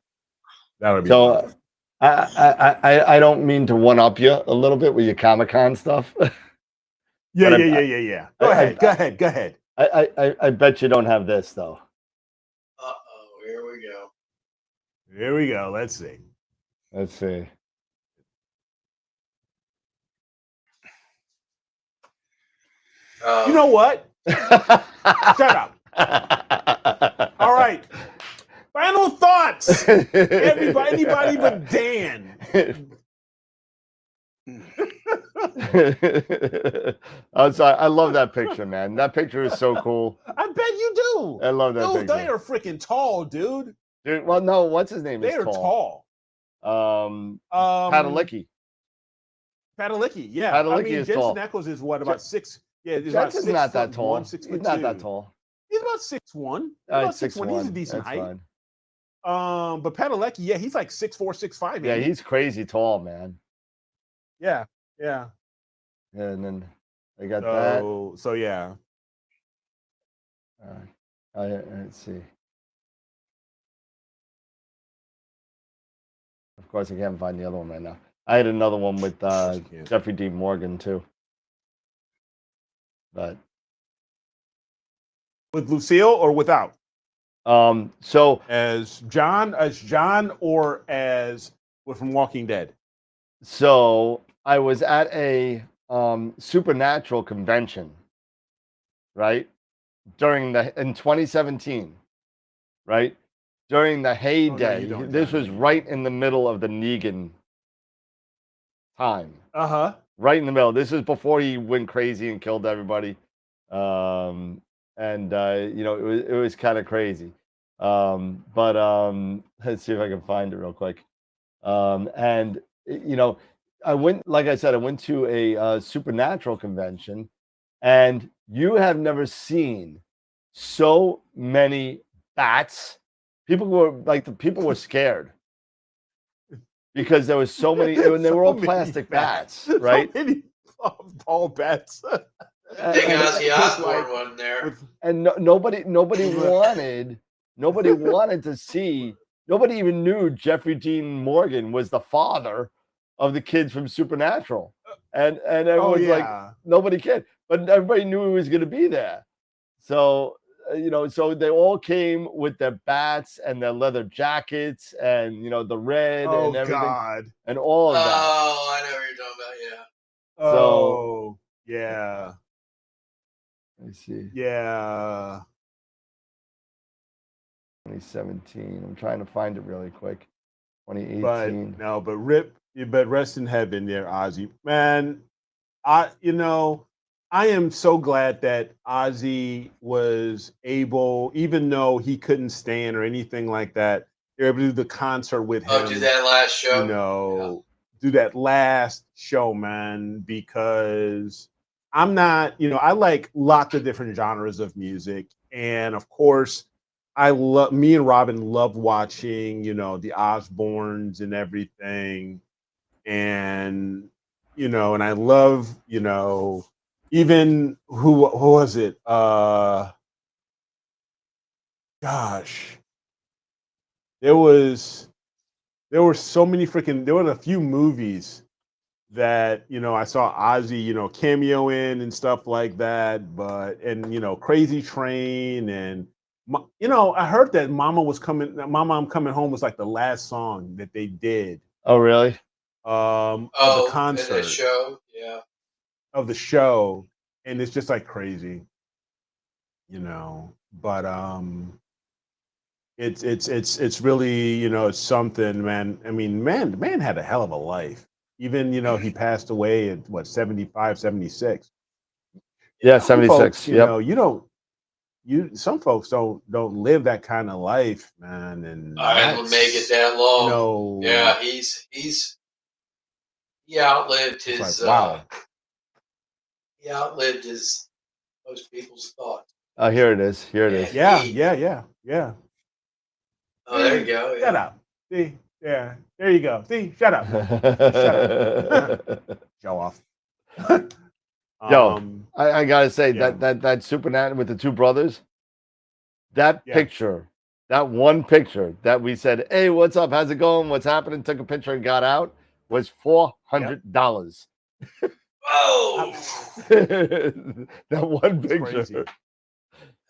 That would be. So, I don't mean to one up you a little bit with your Comic-Con stuff. Yeah. Go ahead. I bet you don't have this though. Here we go. Here we go. Let's see. You know what? Shut up. All right. Final thoughts. Anybody but Dan. I'm sorry. I love that picture, man. That picture is so cool. I bet you do. I love that picture. They are freaking tall, dude. Well, no, what's his name? They are tall. Padalecki. Yeah. Padalecki is Jensen tall. Ackles is what, about 6? Yeah, he's Jensen's not that tall. 6'2". He's not that tall. He's about 6'1". About 6'1". He's a decent height. Fine. But Padalecki, yeah, he's like 6'4", 6'5". Yeah, he's crazy tall, man. Yeah. Yeah, and then I got that. So yeah. Let's see. Of course, I can't find the other one right now. I had another one with Jeffrey D. Morgan too. But with Lucille or without? So as John or as from Walking Dead. So I was at a supernatural convention, right? In 2017, right? During the heyday. Oh, no, this was right in the middle of the Negan time. Right in the middle. This is before he went crazy and killed everybody. It was kind of crazy. But let's see if I can find it real quick. I went, like I said, I went to a supernatural convention, and you have never seen so many bats. People were scared because there was so many, and they were all plastic bats, right? So many tall bats. Big Ozzy Osbourne one there, and nobody wanted to see. Nobody even knew Jeffrey Dean Morgan was the father of the kids from Supernatural, and everyone's like, nobody cared, but everybody knew he was going to be there. So so they all came with their bats and their leather jackets and the red and everything, and all of that. Oh, I know what you're talking about. Yeah. So yeah. Let me see. Yeah. 2017. I'm trying to find it really quick. 2018. But rest in heaven there, Ozzy. Man, I am so glad that Ozzy was able, even though he couldn't stand or anything like that, they were able to do the concert with him. Oh, do that last show. Do that last show, man, because I'm not, I like lots of different genres of music. And of course, me and Robin love watching, the Osbournes and everything. And, and I love, even who was it? Gosh, there were so many there were a few movies that, I saw Ozzy, cameo in and stuff like that. And Crazy Train and, I heard that Mama I'm Coming Home was like the last song that they did. Oh, really? Of the concert. The show, yeah. Of the show, and it's just like crazy, but it's really, it's something, man. I mean, the man had a hell of a life. Even, he passed away at 75, 76. Yeah, 76. Some folks don't live that kind of life, man. And I don't make it that long. Yeah, he outlived his. Wow. He outlived most people's thoughts. Here it is. Here it is. Yeah. Oh, there you go. Shut up. See, yeah, there you go. See, shut up. Shut up. Show off. Yo, I gotta say yeah. that Superman with the two brothers, that picture, that one picture that we said, "Hey, what's up? How's it going? What's happening?" Took a picture and got out was $400. Whoa! That one picture. Crazy.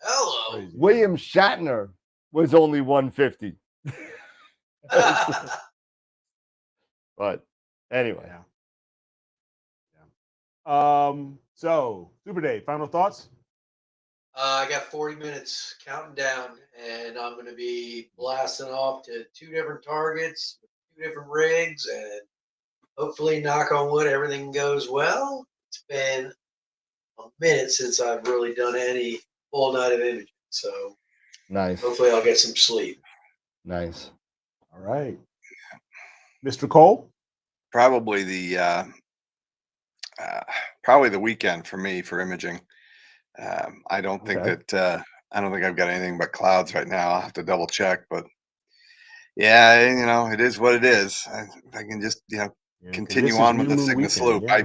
Hello. Crazy. William Shatner was only $150. But anyway. So Super Day, final thoughts? I got 40 minutes counting down, and I'm going to be blasting off to 2 different targets, 2 different rigs, and hopefully, knock on wood, everything goes well. It's been a minute since I've really done any full night of imaging, so nice. Hopefully, I'll get some sleep. Nice. All right, Mr. Cole. Probably the weekend for me for imaging. I don't think that I don't think I've got anything but clouds right now. I'll have to double check, but yeah, you know, it is what it is. I can just continue on with the Cygnus loop. Yeah.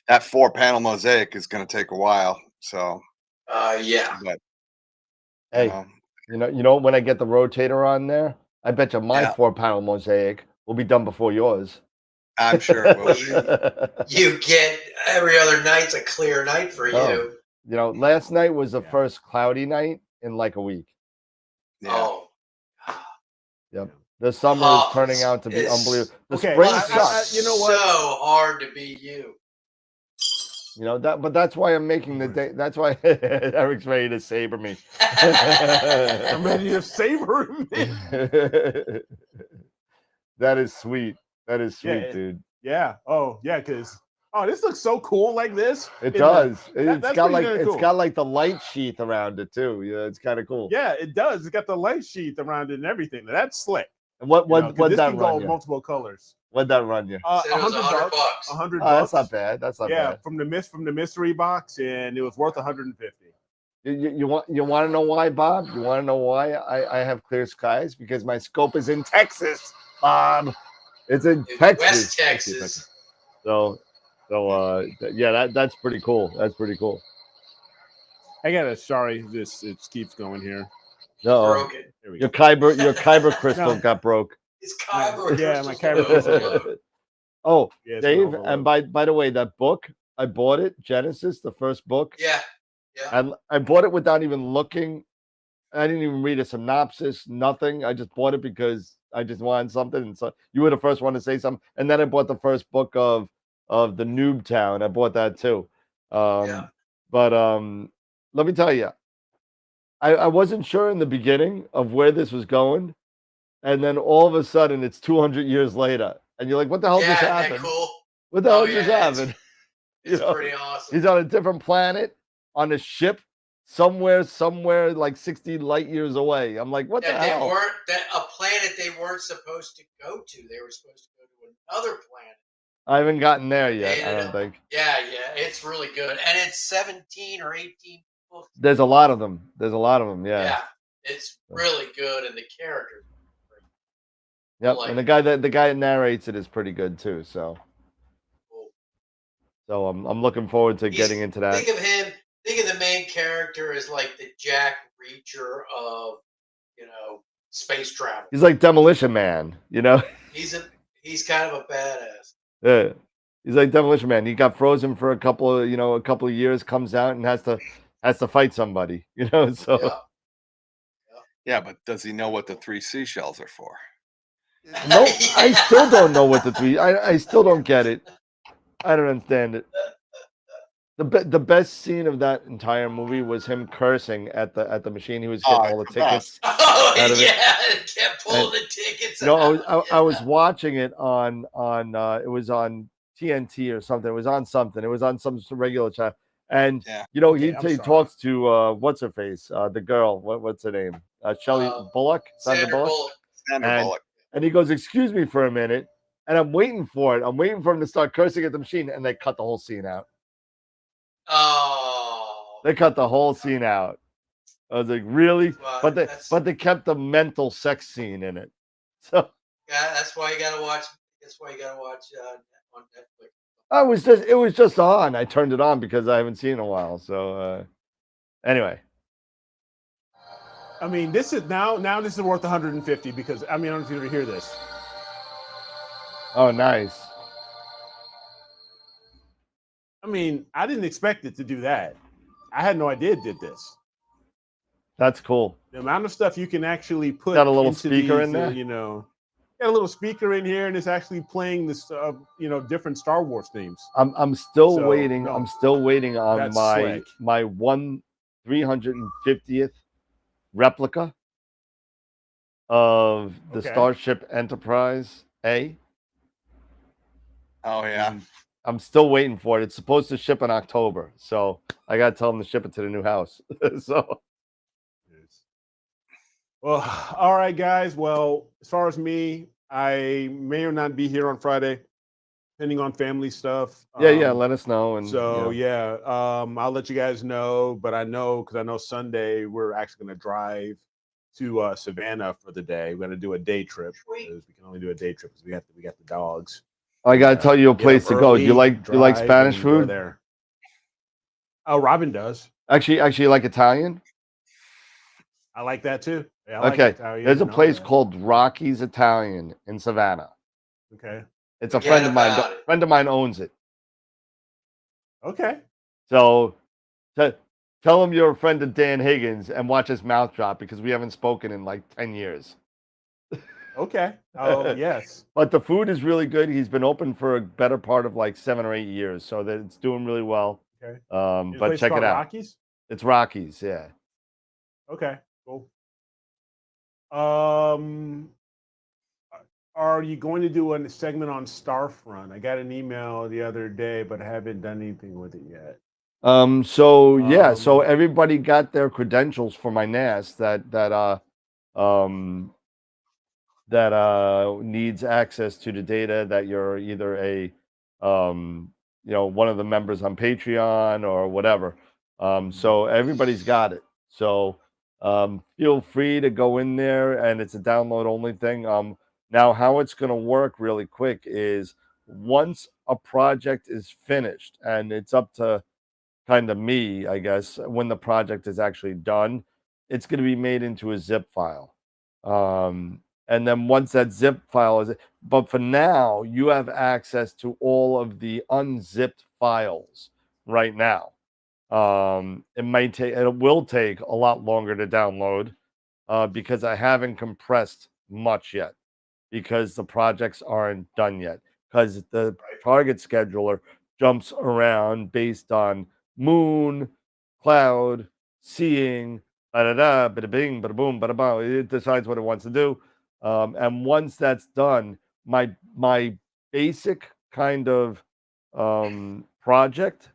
That 4-panel mosaic is going to take a while. So yeah. But, hey, you know when I get the rotator on there, I bet you my 4-panel mosaic will be done before yours. I'm sure it will. You get every other night's a clear night for you. You know, last night was the first cloudy night in like a week. Yeah. Oh. Yep. The summer is turning out to be unbelievable. The spring sucks. You know what? So hard to be you. You know that, but that's why I'm making the day. That's why Eric's ready to saber me. I'm ready to saber me. That is sweet. That is sweet, dude. Yeah. Oh, yeah. Because this looks so cool like this. It does. That's got like cool. it's got like the light sheath around it too. Yeah, it's kind of cool. Yeah, it does. It's got the light sheath around it and everything. That's slick. And what this that can run go you? multiple colors. What'd that run you? $100. $100. Oh, that's not bad. That's not bad. From the mystery box, and it was worth $150. You want to know why, Bob? You want to know why I have clear skies? Because my scope is in Texas, Bob. It's in Texas. West Texas. So yeah, that's pretty cool. That's pretty cool. I gotta. Sorry, it keeps going here. Broken. Your Kyber crystal got broke. It's Kyber. Yeah, my Kyber crystal. Oh, yeah, Dave, and by the way, that book, I bought it, Genesis, the first book. Yeah. And I bought it without even looking. I didn't even read a synopsis, nothing. I just bought it because I just wanted something. And so you were the first one to say something. And then I bought the first book of the Noob Town. I bought that too. But let me tell you, I wasn't sure in the beginning of where this was going. And then all of a sudden it's 200 years later. And you're like, what the hell just happened? Cool. What the hell just happened? It's pretty awesome. He's on a different planet on a ship somewhere like 60 light years away. I'm like, what the hell? A planet they weren't supposed to go to. They were supposed to go to another planet. I haven't gotten there yet, I don't think. Yeah, it's really good. And it's 17 or 18 books. There's a lot of them. Yeah. Yeah, it's really good, and the characters. Yep, and the guy that narrates it is pretty good too. So, I'm looking forward to getting into that. Think of him. Think of the main character as like the Jack Reacher of space travel. He's like Demolition Man, He's kind of a badass. Yeah, he's like Demolition Man. He got frozen for a couple of years, comes out and has to fight somebody. So. Yeah, but does he know what the 3 seashells are for? No, I still don't know what the 3. I still don't get it. I don't understand it. The best scene of that entire movie was him cursing at the machine. He was getting all the tickets. Oh yeah, kept pulling the tickets. I was watching it on it was on TNT or something. It was on something. It was on some regular channel. And he talks to what's her face, the girl. What's her name? Shelley Bullock. Sandra Bullock. Sandra Bullock. And he goes, "Excuse me for a minute," and I'm waiting for it. I'm waiting for him to start cursing at the machine, and they cut the whole scene out. Oh. They cut the whole scene out. I was like, really? Well, But they kept the mental sex scene in it. So yeah, that's why you gotta watch. That's why you gotta watch on Netflix. it was just on. I turned it on because I haven't seen it in a while. So anyway. I mean, this is now this is worth 150 because I mean, I don't know if you ever hear this. Oh, nice. I mean, I didn't expect it to do that. I had no idea it did this. That's cool. The amount of stuff you can actually put Got a little into speaker these, in there? you know, got a little speaker in here, and it's actually playing this, you know, different Star Wars themes. I'm still So, waiting. no, I'm still waiting on that's my slick. my 350th replica of the Okay. Starship Enterprise A. Oh yeah. I'm still waiting for it. It's supposed to ship in October, so I gotta tell them to ship it to the new house. So, well, all right, guys. Well, as far as me, I may or not be here on Friday, depending on family stuff. yeah, let us know. And so you know. yeah, I'll let you guys know. But I know because I know Sunday we're actually going to drive to Savannah for the day. We're going to do a day trip because we can only do a day trip because we got the dogs. I gotta tell you a place to go. Do you like Spanish food? There. Oh, Robin does. Actually, you like Italian? I like that too. Yeah, I okay, like Italian, there's a place called Rocky's Italian in Savannah. Okay, it's a friend of mine. Friend of mine owns it. Okay, so tell him you're a friend of Dan Higgins and watch his mouth drop because we haven't spoken in like 10 years. Okay. Oh, yes. But the food is really good. He's been open for a better part of like 7 or 8 years, so that it's doing really well. Okay. But check it out. Rockies? It's Rockies, yeah. Okay, cool. Are you going to do a segment on Starfront? I got an email the other day, but I haven't done anything with it yet. So everybody got their credentials for my NAS that needs access to the data that you're either a one of the members on Patreon or whatever. So everybody's got it. So feel free to go in there, and it's a download only thing. Now how it's going to work really quick is once a project is finished, and it's up to kind of me, I guess, when the project is actually done, it's going to be made into a zip file. And then once that zip file is, but for now, you have access to all of the unzipped files right now. It will take a lot longer to download because I haven't compressed much yet because the projects aren't done yet because the target scheduler jumps around based on moon, cloud, seeing, bada bing, bada boom, bada boom. It decides what it wants to do. And once that's done, my basic kind of project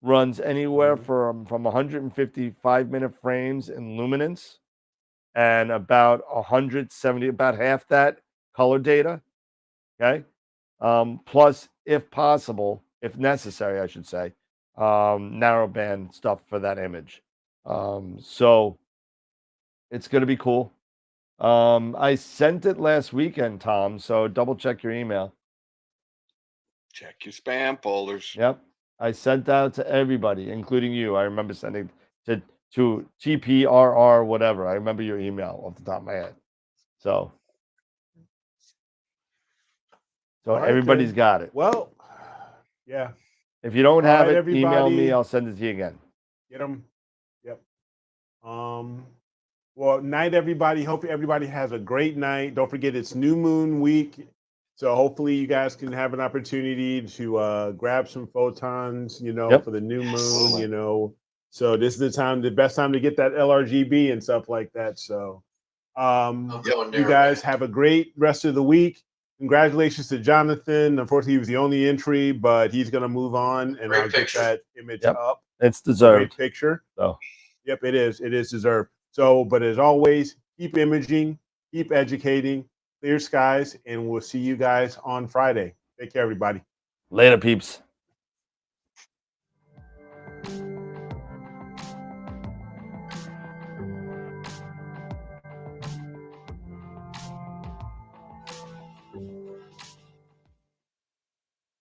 runs anywhere from 150 5-minute frames in luminance and about 170, about half that color data. Okay. Plus, if possible, if necessary, I should say, narrowband stuff for that image. So it's going to be cool. I sent it last weekend, Tom, so double check your email. Check your spam folders. Yep. I sent out to everybody, including you. I remember sending to TPRR, whatever. I remember your email off the top of my head. So right, everybody's got it. Well, yeah. If you don't have it, everybody, email me. I'll send it to you again. Get them. Yep. Well, night, everybody. Hope everybody has a great night. Don't forget it's new moon week. So hopefully you guys can have an opportunity to grab some photons, for the new moon, So this is the best time to get that LRGB and stuff like that. So you guys have a great rest of the week. Congratulations to Jonathan. Unfortunately, he was the only entry, but he's going to move on, and I'll get that image up. It's deserved. Great picture. So. Yep, it is. It is deserved. So, but as always, keep imaging, keep educating, clear skies, and we'll see you guys on Friday. Take care, everybody. Later, peeps.